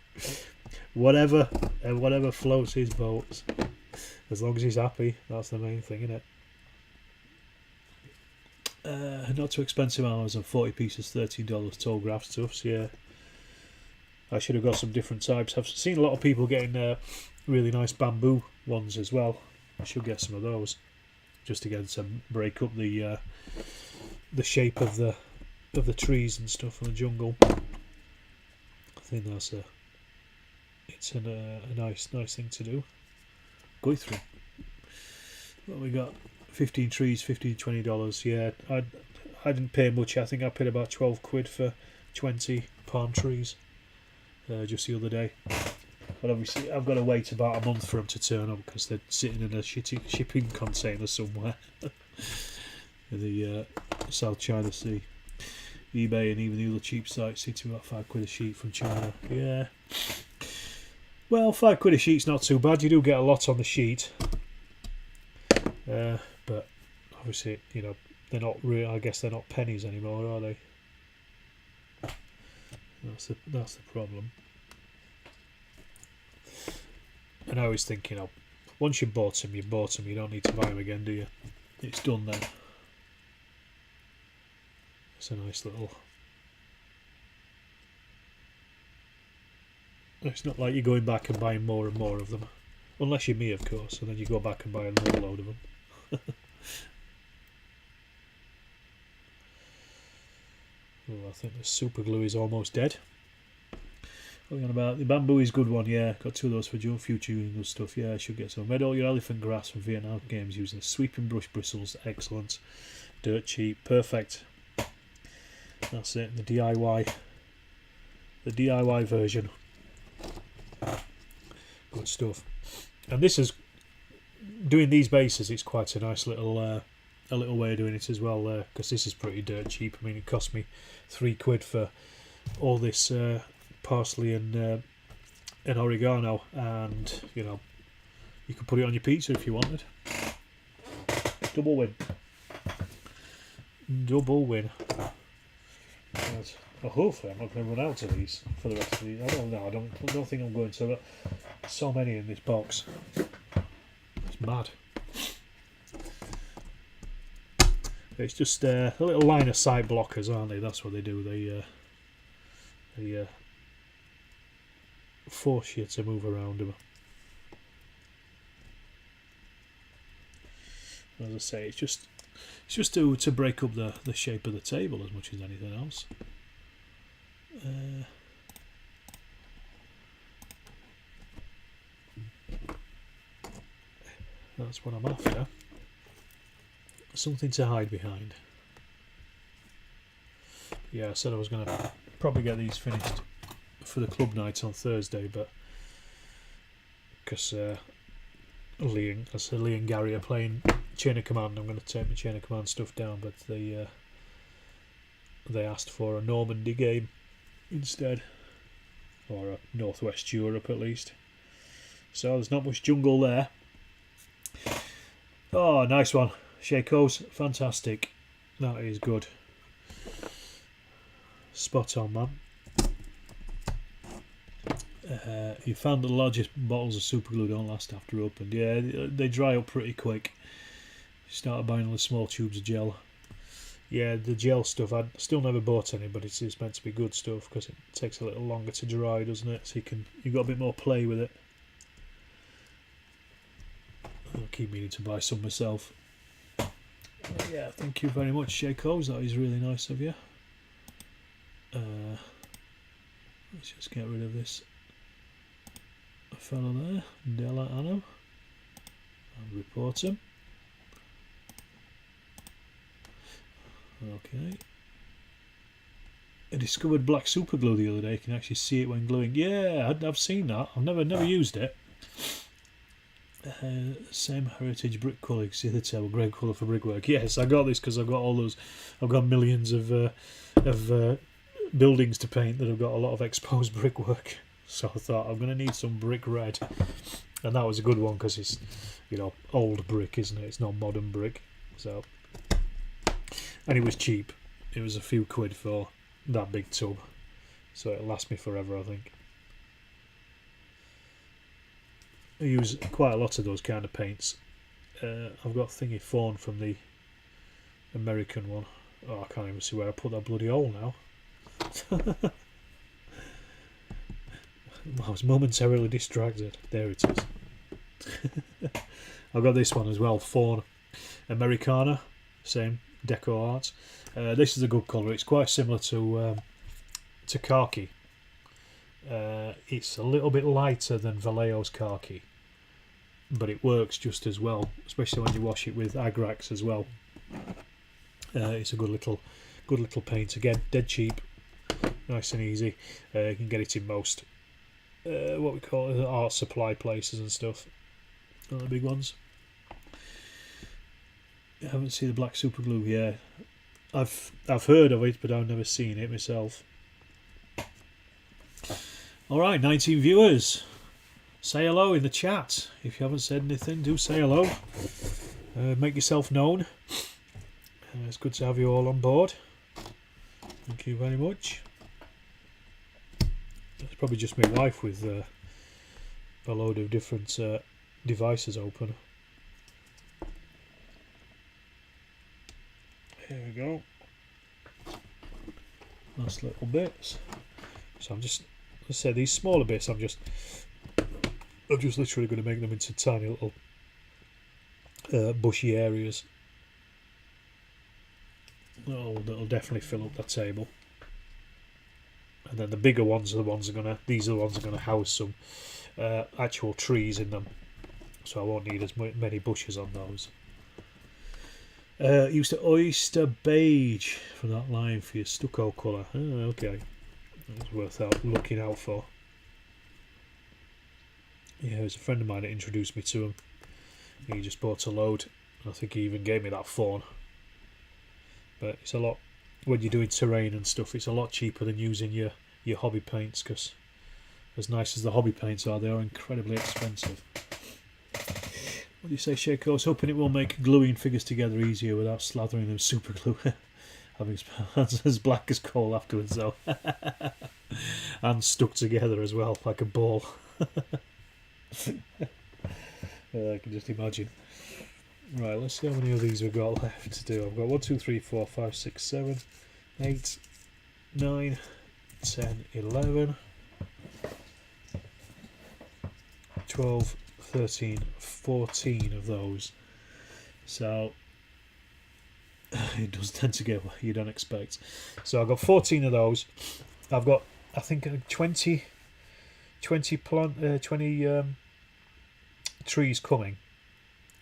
Whatever floats his boat. As long as he's happy, that's the main thing, isn't it? Not too expensive hours and 40 pieces, $13 tall graph stuffs. Yeah, I should have got some different types. I've seen a lot of people getting really nice bamboo ones as well. I should get some of those, just again to break up the shape of the trees and stuff in the jungle. I think it's a nice thing to do. Go through. What we got? 15 trees, $15-20. Yeah, I didn't pay much. I think I paid about 12 quid for 20 palm trees just the other day. But obviously I've got to wait about a month for them to turn up because they're sitting in a shipping container somewhere in the South China Sea. eBay and even the other cheap sites seem to be about 5 quid a sheet from China. Yeah. Well, 5 quid a sheet's not too bad. You do get a lot on the sheet. But obviously, you know, they're not real. I guess they're not pennies anymore, are they? That's the problem. And I always think, you know, once you've bought them, you've bought them. You don't need to buy them again, do you? It's done then. It's a nice little... It's not like you're going back and buying more and more of them. Unless you're me, of course, and then you go back and buy another load of them. Oh, I think the super glue is almost dead. What are we on about? The bamboo is a good one, yeah. Got 2 of those for future and good stuff. Yeah, I should get some. Made all your elephant grass from Vietnam games using sweeping brush bristles. Excellent. Dirt cheap. Perfect. That's it. The DIY version. Good stuff. And this is doing these bases. It's quite a nice little way of doing it as well. Because this is pretty dirt cheap. I mean, it cost me 3 quid for all this parsley and oregano, and you know, you could put it on your pizza if you wanted. Double win. Double win. Right. Well, hopefully I'm not going to run out of these for the rest of these. I don't know. I don't think I'm going to. So many in this box. It's mad. It's just a little line of sight blockers, aren't they? That's what they do. They force you to move around them. As I say, it's just to break up the shape of the table as much as anything else. That's what I'm after. Something to hide behind. Yeah, I said I was going to probably get these finished for the club night on Thursday, but because Lee and Gary are playing Chain of Command, I'm going to take my Chain of Command stuff down, but they asked for a Normandy game instead, or a Northwest Europe at least. So there's not much jungle there. Oh, nice one. Shaco's fantastic. That is good. Spot on, man. You found the largest bottles of super glue don't last after opened. Yeah, they dry up pretty quick. You start buying all the small tubes of gel. Yeah, the gel stuff, I still never bought any, but it's meant to be good stuff because it takes a little longer to dry, doesn't it? So you've got a bit more play with it. I'll keep meaning to buy some myself. Yeah, thank you very much, Shaco's. That is really nice of you. Let's just get rid of this fellow there, Della Anno, and report him. Okay. I discovered black super glue the other day. You can actually see it when gluing. Yeah, I've seen that. I've never used it. Same heritage brick colour. You can see the table, grey colour for brickwork. Yes, I got this because I've got all those. I've got millions of buildings to paint that have got a lot of exposed brickwork. So I thought I'm going to need some brick red, and that was a good one because it's, you know, old brick, isn't it? It's not modern brick. So, and it was cheap. It was a few quid for that big tub, so it'll last me forever, I think. I use quite a lot of those kind of paints. I've got thingy fawn from the American one. Oh, I can't even see where I put that bloody hole now. I was momentarily distracted. There it is. I've got this one as well, fawn Americana, same deco art. This is a good colour. It's quite similar to khaki. It's a little bit lighter than Vallejo's khaki, but it works just as well, especially when you wash it with Agrax as well. It's a good little paint. Again, dead cheap, nice and easy. You can get it in most what we call it, art supply places and stuff. Not the big ones. I haven't seen the black super glue. Yeah, I've heard of it, but I've never seen it myself. Alright, 19 viewers. Say hello in the chat. If you haven't said anything, do say hello. Make yourself known. It's good to have you all on board. Thank you very much. It's probably just my wife with a load of different devices open. Here we go. Nice little bits. So I'm just, let's say these smaller bits, I'm just literally going to make them into tiny little bushy areas. That'll definitely fill up that table. And then the bigger ones are the ones these are the ones that are gonna house some actual trees in them. So I won't need as many bushes on those. Used to oyster beige for that line for your stucco colour. Oh, okay. It's worth looking out for. Yeah, it was a friend of mine that introduced me to him. He just bought a load. I think he even gave me that fawn. But it's a lot, when you're doing terrain and stuff, it's a lot cheaper than using your hobby paints, because as nice as the hobby paints are, they are incredibly expensive. What do you say, Shaco? I was hoping it will make gluing figures together easier without slathering them with super glue. Having his hands as black as coal afterwards, though. And stuck together as well, like a ball. I can just imagine. Right, let's see how many of these we've got left to do. I've got 1, 2, 3, 4, 5, 6, 7, 8, 9, 10, 11, 12, 13, 14 of those. So it does tend to get what you don't expect. So I've got 14 of those. I've got, I think, 20 trees coming.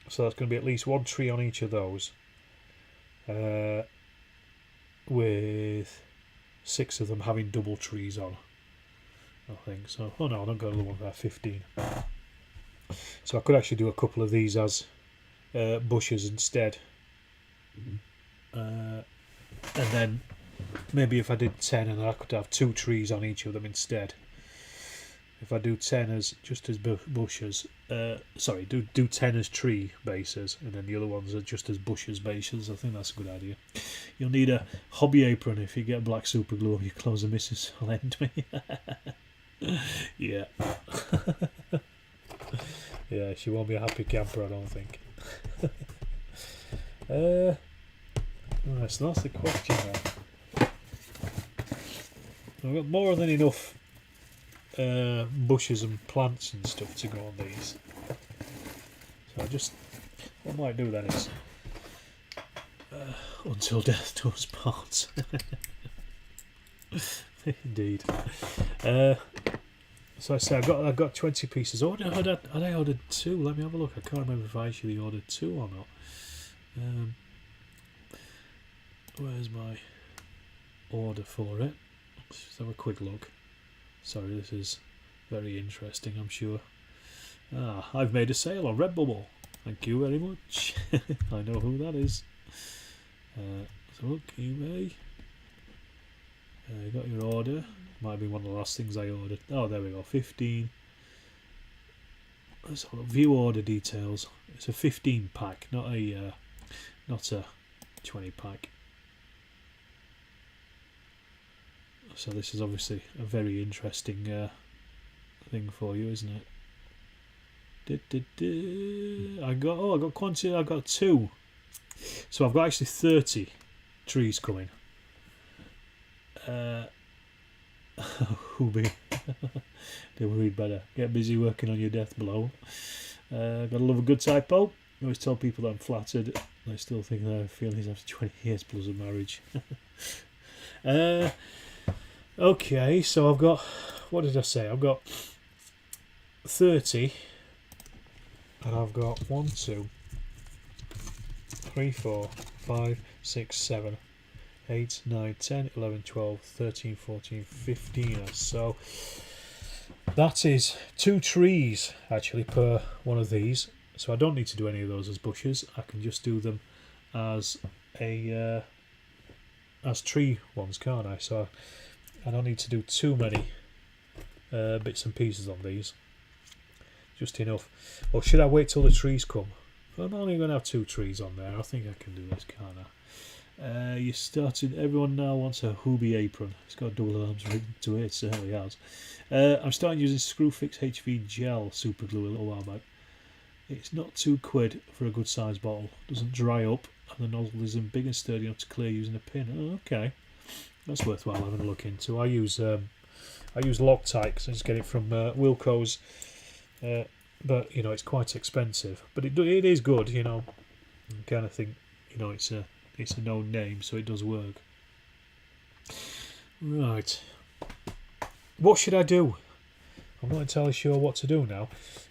So that's going to be at least one tree on each of those. With 6 of them having double trees on, I think. So, oh no, I've got another one there, 15. So I could actually do a couple of these as bushes instead. And then maybe if I did 10, and I could have 2 trees on each of them instead. If I do 10 as just as bushes, sorry, do 10 as tree bases, and then the other ones are just as bushes bases. I think that's a good idea. You'll need a hobby apron if you get black super glue on your clothes, and Mrs. will lend me. Yeah. Yeah, she won't be a happy camper, I don't think. Right, so that's the question now. I've got more than enough bushes and plants and stuff to go on these. So what I might do then is until death do us part. Indeed. So I say I've got 20 pieces. I ordered 2. Let me have a look. I can't remember if I actually ordered 2 or not. Where's my order for it? Let's just have a quick look. Sorry, this is very interesting, I'm sure. I've made a sale on Redbubble. Thank you very much. I know who that is. So look, eBay. You got your order. Might be one of the last things I ordered. Oh, there we go. 15. Let's have a look. View order details. It's a 15 pack, not a 20 pack. So this is obviously a very interesting thing for you, isn't it? I got quantity. I got 2. So I've got actually 30 trees coming. Who be? They will read better. Get busy working on your death blow. Gotta love a good typo. I always tell people that I'm flattered. I still think that I have feelings after 20 years plus of marriage. Okay, so I've got, what did I say? I've got 30, and I've got 1, 2, 3, 4, 5, 6, 7, 8, 9, 10, 11, 12, 13, 14, 15. So that is 2 trees actually per one of these. So I don't need to do any of those as bushes. I can just do them as as tree ones, can't I? So I don't need to do too many bits and pieces on these. Just enough. Or should I wait till the trees come? I'm only going to have 2 trees on there. I think I can do this, can't I? You started. Everyone now wants a Hubie apron. It's got double arms written to it. It certainly has. I'm starting using Screwfix HV gel super glue a little while back. It's not £2 for a good sized bottle. Doesn't dry up, and the nozzle isn't big and sturdy enough to clear using a pin. Oh, okay. That's worthwhile having a look into. I use Loctite because I just get it from Wilco's, but you know it's quite expensive. But it is good, you know. I kind of think it's a known name, so it does work. Right. What should I do? I'm not entirely sure what to do now.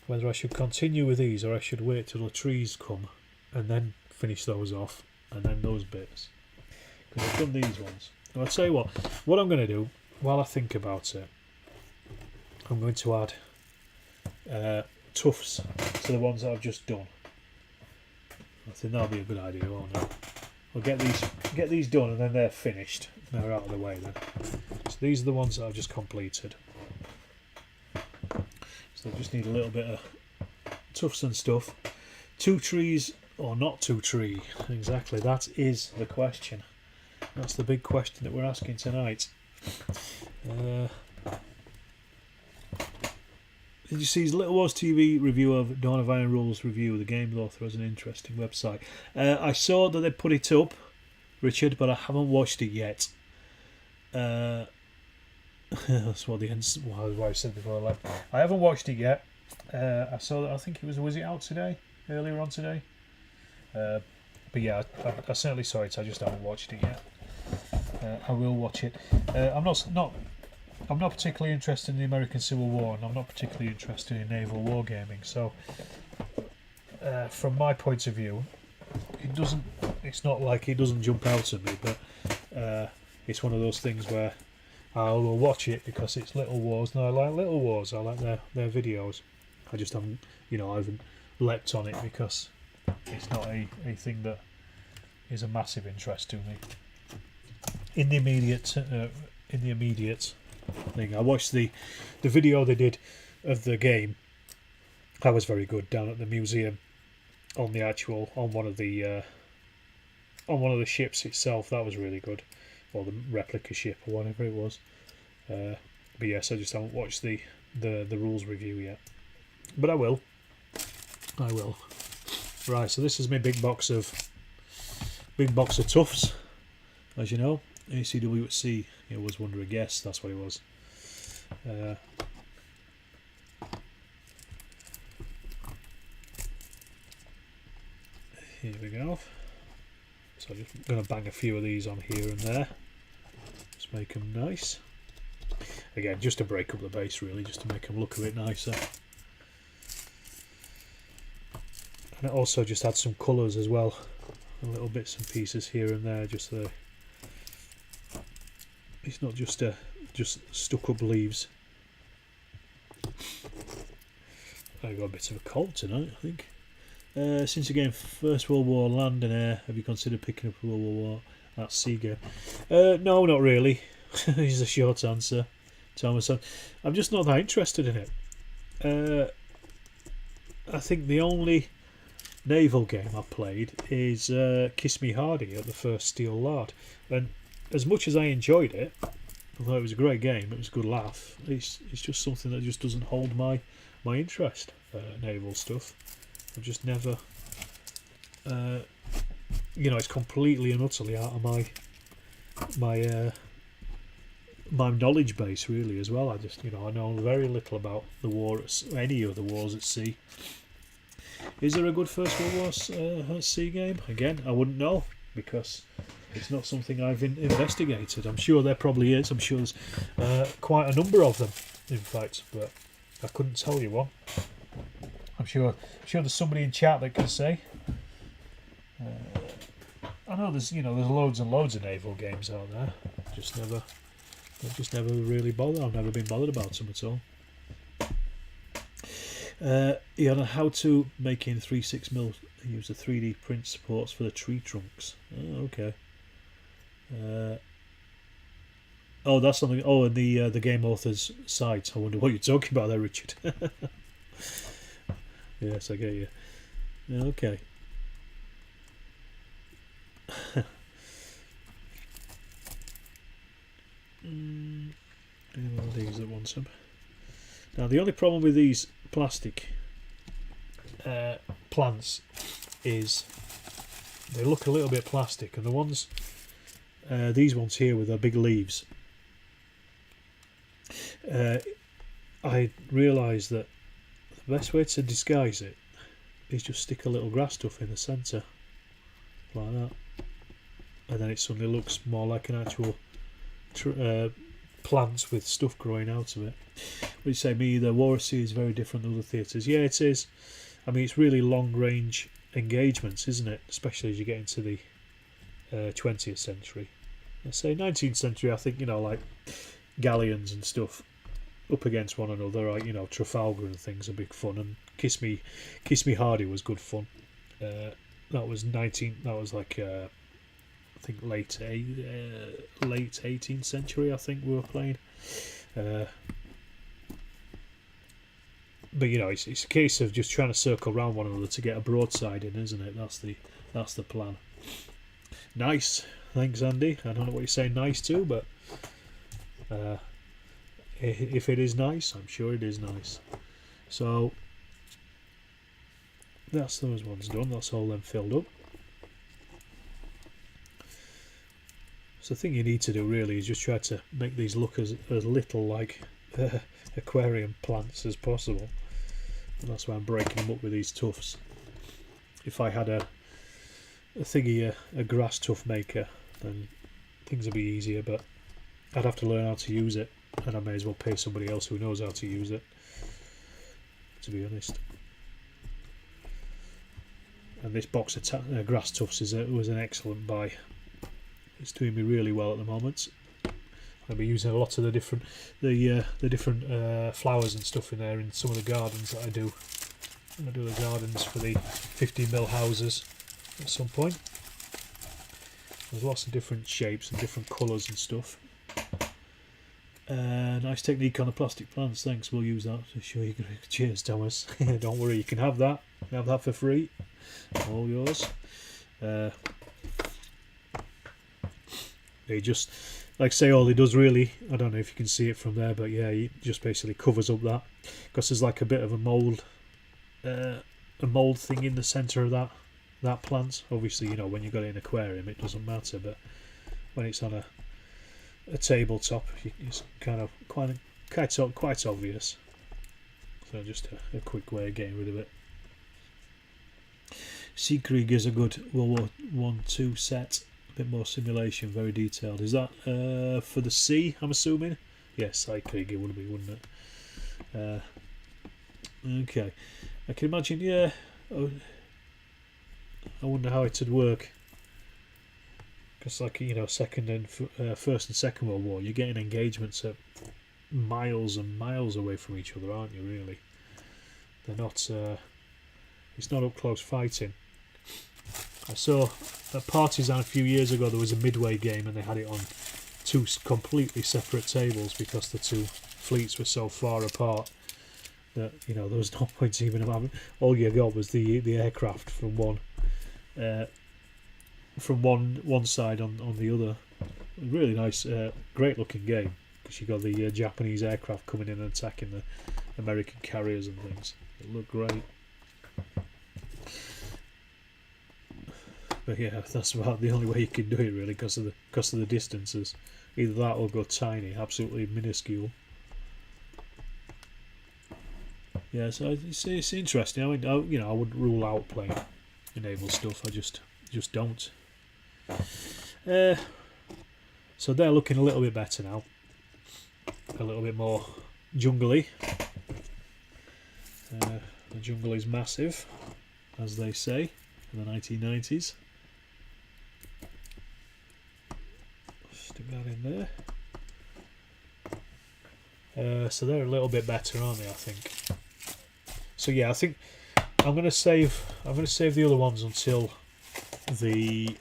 Whether I should continue with these or I should wait till the trees come and then finish those off and then those bits. Because I've done these ones. I'll tell you what I'm going to do while I think about it, I'm going to add tufts to the ones that I've just done. I think that'll be a good idea, won't it? We'll get these done and then they're finished. They're out of the way then. So these are the ones that I've just completed. So they just need a little bit of tufts and stuff. 2 trees or not 2 tree? Exactly, that is the question. That's the big question that we're asking tonight. Did you see his Little Wars TV review of Dawn of Iron Rules review? The game author has an interesting website. I saw that they put it up, Richard, but I haven't watched it yet. That's what I said before I left. I haven't watched it yet. I saw that. I think was it out today? Earlier on today. But yeah, I certainly saw it. I just haven't watched it yet. I will watch it. I'm not particularly interested in the American Civil War, and I'm not particularly interested in naval wargaming. So, from my point of view, it's not like it doesn't jump out at me, but it's one of those things where I will watch it because it's Little Wars, and I like Little Wars. I like their videos. I just haven't, I haven't leapt on it because it's not a thing that is a massive interest to me. In the immediate thing, I watched the video they did of the game. That was very good, down at the museum on one of the ships itself. That was really good, or the replica ship or whatever it was. But yes, I just haven't watched the rules review yet, but I will. Right, so this is my big box of Tufts, as you know. ACW at sea. It was Wonder a Guess. That's what it was. Here we go. So I'm just going to bang a few of these on here and there. Just make them nice. Again, just to break up the base, really, just to make them look a bit nicer. And it also just adds some colours as well. Little bits and pieces here and there, just so it's not just stuck up leaves. I got a bit of a cold tonight, I think. Since again, First World War land and air, have you considered picking up a World War at sea game? No, not really. Is the short answer, Thomas. I'm just not that interested in it. I think the only naval game I played is Kiss Me Hardy at the first Steel Lard, and as much as I enjoyed it, although it was a great game, it was a good laugh, it's just something that just doesn't hold my interest. Naval stuff, I've just never, it's completely and utterly out of my knowledge base, really, as well. I just, I know very little about the war, any of the wars at sea. Is there a good First World War at sea game? Again, I wouldn't know, because it's not something I've investigated. I'm sure there probably is. I'm sure there's quite a number of them, in fact, but I couldn't tell you one. I'm sure there's somebody in chat that can say. I know there's loads and loads of naval games out there. I've just never really bothered. I've never been bothered about them at all. He had a how to make in 3.6mm. He used the 3D print supports for the tree trunks. Oh, okay. That's something. Oh, and the game author's site. I wonder what you're talking about there, Richard. Yes, I get you. Okay. One of these that wants them. Now, the only problem with these plastic plants is they look a little bit plastic, and the ones, these ones here with their big leaves, I realised that the best way to disguise it is just stick a little grass tuft in the centre, like that, and then it suddenly looks more like an actual plant with stuff growing out of it. What do you say, me? The War at Sea is very different than other theatres. Yeah, it is. I mean, it's really long range engagements, isn't it? Especially as you get into the 20th century. Let's say 19th century, I think, like galleons and stuff up against one another, like, Trafalgar and things are big fun, and Kiss Me Hardy was good fun. That was like I think late 18th century, I think we were playing. But it's a case of just trying to circle around one another to get a broadside in, isn't it? That's the plan. Nice, thanks, Andy. I don't know what you're saying nice to, but if it is nice, I'm sure it is nice. So that's those ones done. That's all them filled up. So the thing you need to do really is just try to make these look as little like aquarium plants as possible. And that's why I'm breaking them up with these tufts. If I had a grass tuff maker, then things would be easier, but I'd have to learn how to use it, and I may as well pay somebody else who knows how to use it, to be honest. And this box of grass tufts was an excellent buy. It's doing me really well at the moment. I'll be using a lot of the different flowers and stuff in there in some of the gardens that I do. I'm going to do the gardens for the 15mm houses at some point. There's lots of different shapes and different colours and stuff. Nice technique on the plastic plants, thanks. We'll use that to show you. Cheers, Thomas. Don't worry, you can have that. You can have that for free. All yours. He just, like I say, all he does really, I don't know if you can see it from there, but yeah, he just basically covers up that, because there's like a bit of a mould thing in the centre of that plant. Obviously, you know, when you've got it in an aquarium it doesn't matter, but when it's on a tabletop it's kind of quite obvious. So just a quick way of getting rid of it. Siegkrieg is a good World War I/II set. A bit more simulation, very detailed. Is that for the sea, I'm assuming? Yes, Siegkrieg it would be, wouldn't it? Okay. I can imagine, yeah. I wonder how it would work. Because, like, you know, First and Second World War, you're getting engagements at miles and miles away from each other, aren't you, really? They're not, it's not up close fighting. I saw at Partisan a few years ago there was a Midway game and they had it on two completely separate tables because the two fleets were so far apart that, you know, there was no point even having. All you got was the aircraft from one side on the other. Really nice, great looking game, because you got the Japanese aircraft coming in and attacking the American carriers and things. It looked great. But yeah, that's about the only way you can do it really, because of the distances. Either that or go tiny, absolutely minuscule. Yeah, so it's interesting. I mean, I wouldn't rule out playing naval stuff. I just don't. So they're looking a little bit better now. A little bit more jungly. The jungle is massive, as they say in the 1990s. Stick that in there. So they're a little bit better, aren't they? I think. So yeah, I think I'm going to save the other ones until it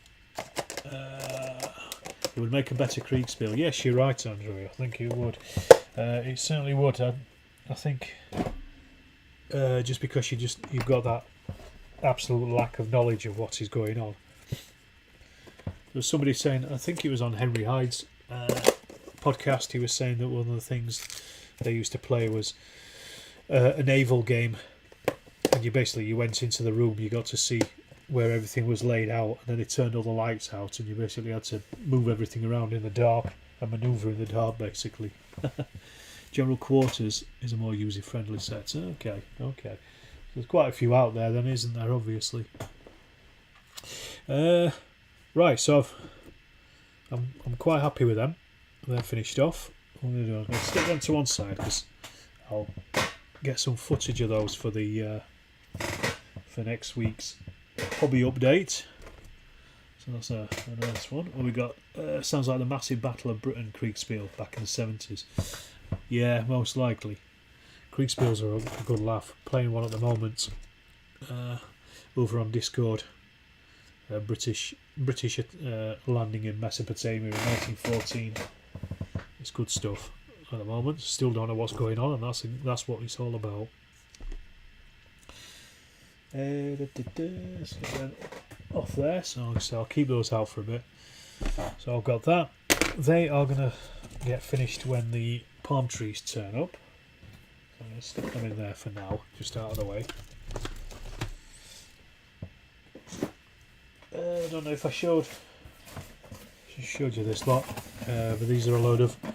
would make a better Kriegspiel. Yes, you're right, Andrew. I think it would. It certainly would. I think just because you've got that absolute lack of knowledge of what is going on. There was somebody saying, I think it was on Henry Hyde's podcast, he was saying that one of the things they used to play was a naval game, and you went into the room, you got to see where everything was laid out, and then they turned all the lights out, and you basically had to move everything around in the dark and manoeuvre in the dark, basically. General Quarters is a more user-friendly set. Okay. There's quite a few out there then, isn't there, obviously. Right, so I'm quite happy with them. They're finished off. What I'm going to do, I'll stick them to one side because I'll get some footage of those for for next week's hobby update. So that's a nice one. What we got? Sounds like the massive Battle of Britain Kriegspiel back in the 70s. Yeah, most likely. Kriegspiels are a good laugh. Playing one at the moment over on Discord. British landing in Mesopotamia in 1914. It's good stuff at the moment. Still don't know what's going on, and that's what it's all about. Let's get them off there. So I'll keep those out for a bit. So I've got that. They are going to get finished when the palm trees turn up. I'm going to stick them in there for now, just out of the way. I don't know if I showed you this lot, but these are a load of, I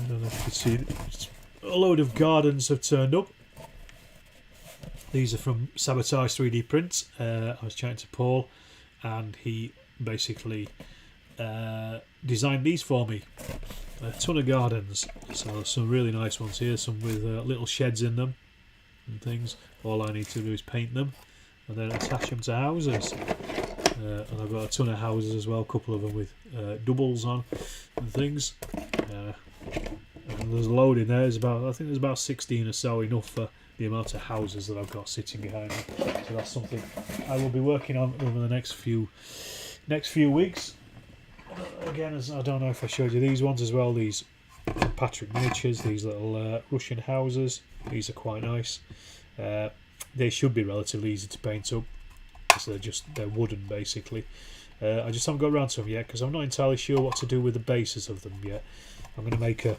don't know if you can see it, a load of gardens have turned up. These are from Sabotage 3D Prints. I was chatting to Paul, and he basically designed these for me. A ton of gardens, so some really nice ones here, some with little sheds in them and things. All I need to do is paint them and then attach them to houses. And I've got a ton of houses as well, a couple of them with doubles on and things. And there's a load in there. I think there's about 16 or so, enough for the amount of houses that I've got sitting behind me. So that's something I will be working on over the next few weeks. Again, as I don't know if I showed you these ones as well. These Patrick miniatures, these little Russian houses. These are quite nice. They should be relatively easy to paint up. So they're wooden basically. I just haven't got around to them yet because I'm not entirely sure what to do with the bases of them yet. I'm going to make a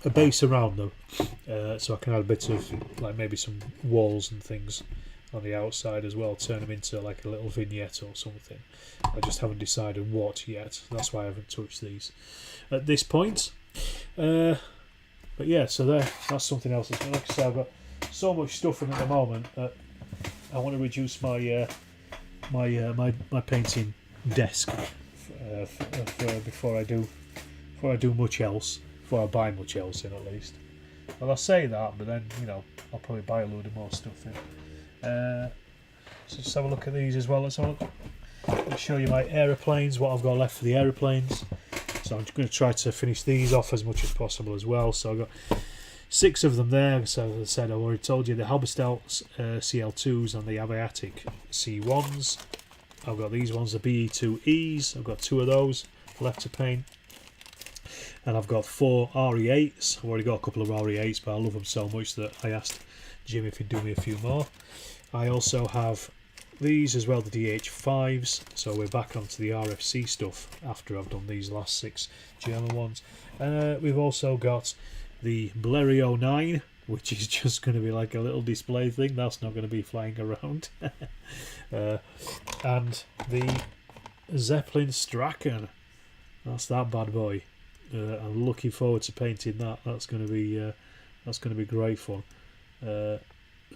base around them, so I can add a bit of like maybe some walls and things on the outside as well. Turn them into like a little vignette or something. I just haven't decided what yet. That's why I haven't touched these at this point. But yeah, so that's something else. Like I said, I've got so much stuff in at the moment that I want to reduce my my painting desk before I do much else. Before I buy much else in, at least. Well, I say that, but then I'll probably buy a load of more stuff in. So just have a look at these as well. Let's have a look. I'll show you my aeroplanes, what I've got left for the aeroplanes. So I'm just going to try to finish these off as much as possible as well. So I've got 6 of them there. So as I said, I already told you the Halberstadt CL2s and the Aviatic C1s. I've got these ones, the BE2Es. I've got 2 of those left to paint. And I've got 4 RE8s. I've already got a couple of RE8s, but I love them so much that I asked Jim if he'd do me a few more. I also have these as well, the DH5s. So we're back onto the RFC stuff after I've done these last 6 German ones. We've also got the Blériot 9, which is just going to be like a little display thing. That's not going to be flying around. And the Zeppelin Strachan. That's that bad boy. I'm looking forward to painting that. That's going to be great fun. I'm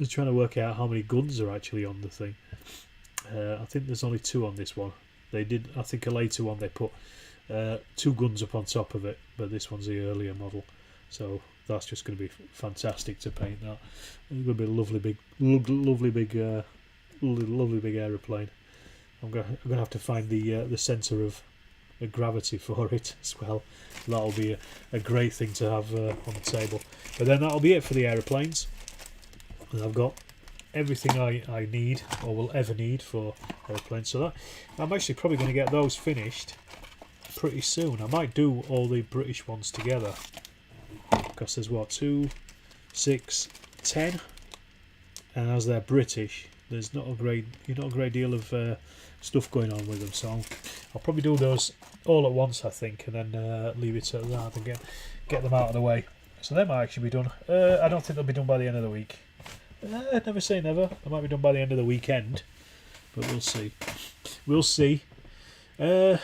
trying to work out how many guns are actually on the thing. I think there's only 2 on this one. They did, I think, a later one they put 2 guns up on top of it, but this one's the earlier model. So that's just going to be fantastic to paint. That it's going to be a lovely big aeroplane. I'm going to have to find the centre of gravity for it as well. That'll be a great thing to have on the table. But then that'll be it for the aeroplanes. And I've got everything I need or will ever need for aeroplanes. So that I'm actually probably going to get those finished pretty soon. I might do all the British ones together because there's what, 2, 6, 10, and as they're British, there's not a great deal of stuff going on with them. So I'll probably do those all at once, I think, and then leave it at that and get them out of the way. So they might actually be done. I don't think they'll be done by the end of the week. Never say never. They might be done by the end of the weekend, but we'll see. We'll see. Is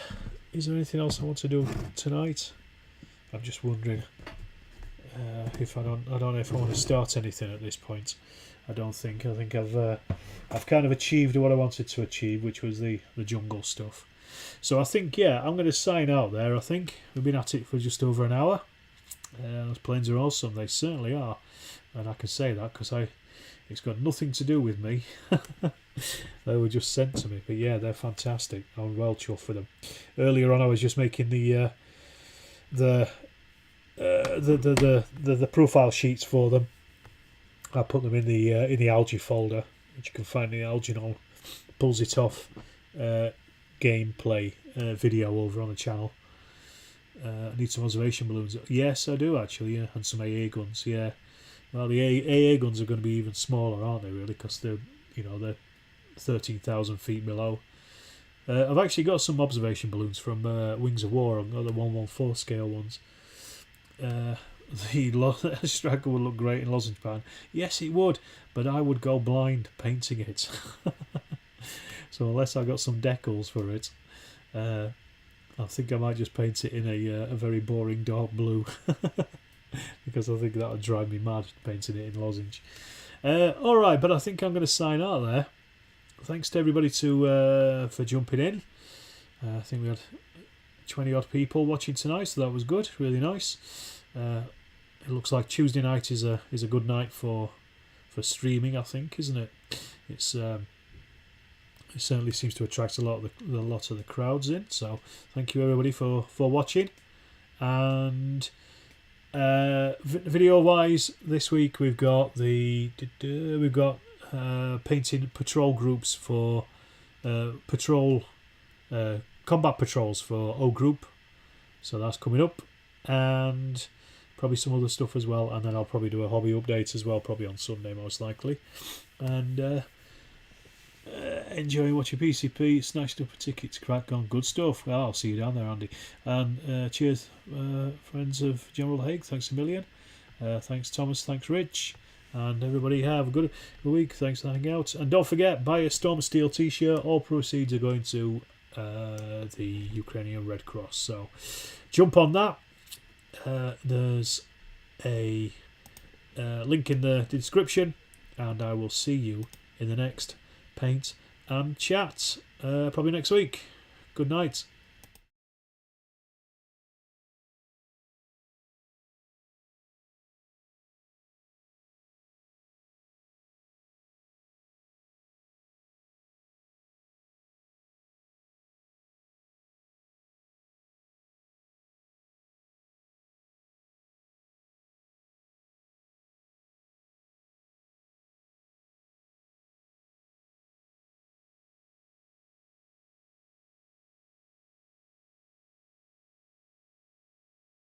there anything else I want to do tonight? I'm just wondering if I don't know if I want to start anything at this point. I don't think. I think I've kind of achieved what I wanted to achieve, which was the jungle stuff. So I think, yeah, I'm going to sign out there. I think we've been at it for just over an hour. Those planes are awesome. They certainly are, and I can say that because it's got nothing to do with me. They were just sent to me, but yeah, they're fantastic. I'm well chuffed with them. Earlier on, I was just making the profile sheets for them. I put them in the algae folder, which you can find in the Alginol. Pulls it off gameplay video over on the channel. I need some observation balloons. Yes, I do actually. Yeah, and some AA guns. Yeah. Well, the AA guns are going to be even smaller, aren't they? Really, because they're 13,000 feet below. I've actually got some observation balloons from Wings of War, the 1/1/4 scale ones. the striker would look great in lozenge pan. Yes, it would, but I would go blind painting it. So unless I got some decals for it, I think I might just paint it in a very boring dark blue. Because I think that would drive me mad painting it in lozenge. Alright, but I think I'm going to sign out there. Thanks to everybody for jumping in. I think we had 20 odd people watching tonight, so that was good, really nice. It looks like Tuesday night is a good night for streaming, I think, isn't it? It certainly seems to attract a lot of the crowds in. So thank you everybody for watching. And video wise, this week we've got painting patrol groups for combat patrols for O Group, so that's coming up, and probably some other stuff as well. And then I'll probably do a hobby update as well, probably on Sunday most likely. And enjoying watching PCP, snatched up a ticket to crack on, good stuff. Well, I'll see you down there, Andy. And cheers, friends of General Hague, thanks a million. Thanks Thomas, thanks Rich, and everybody have a good week. Thanks for hanging out, and don't forget, buy a Storm of Steel t-shirt. All proceeds are going to the Ukrainian Red Cross, so jump on that. There's a link in the description, and I will see you in the next paint and chat, probably next week. Good night.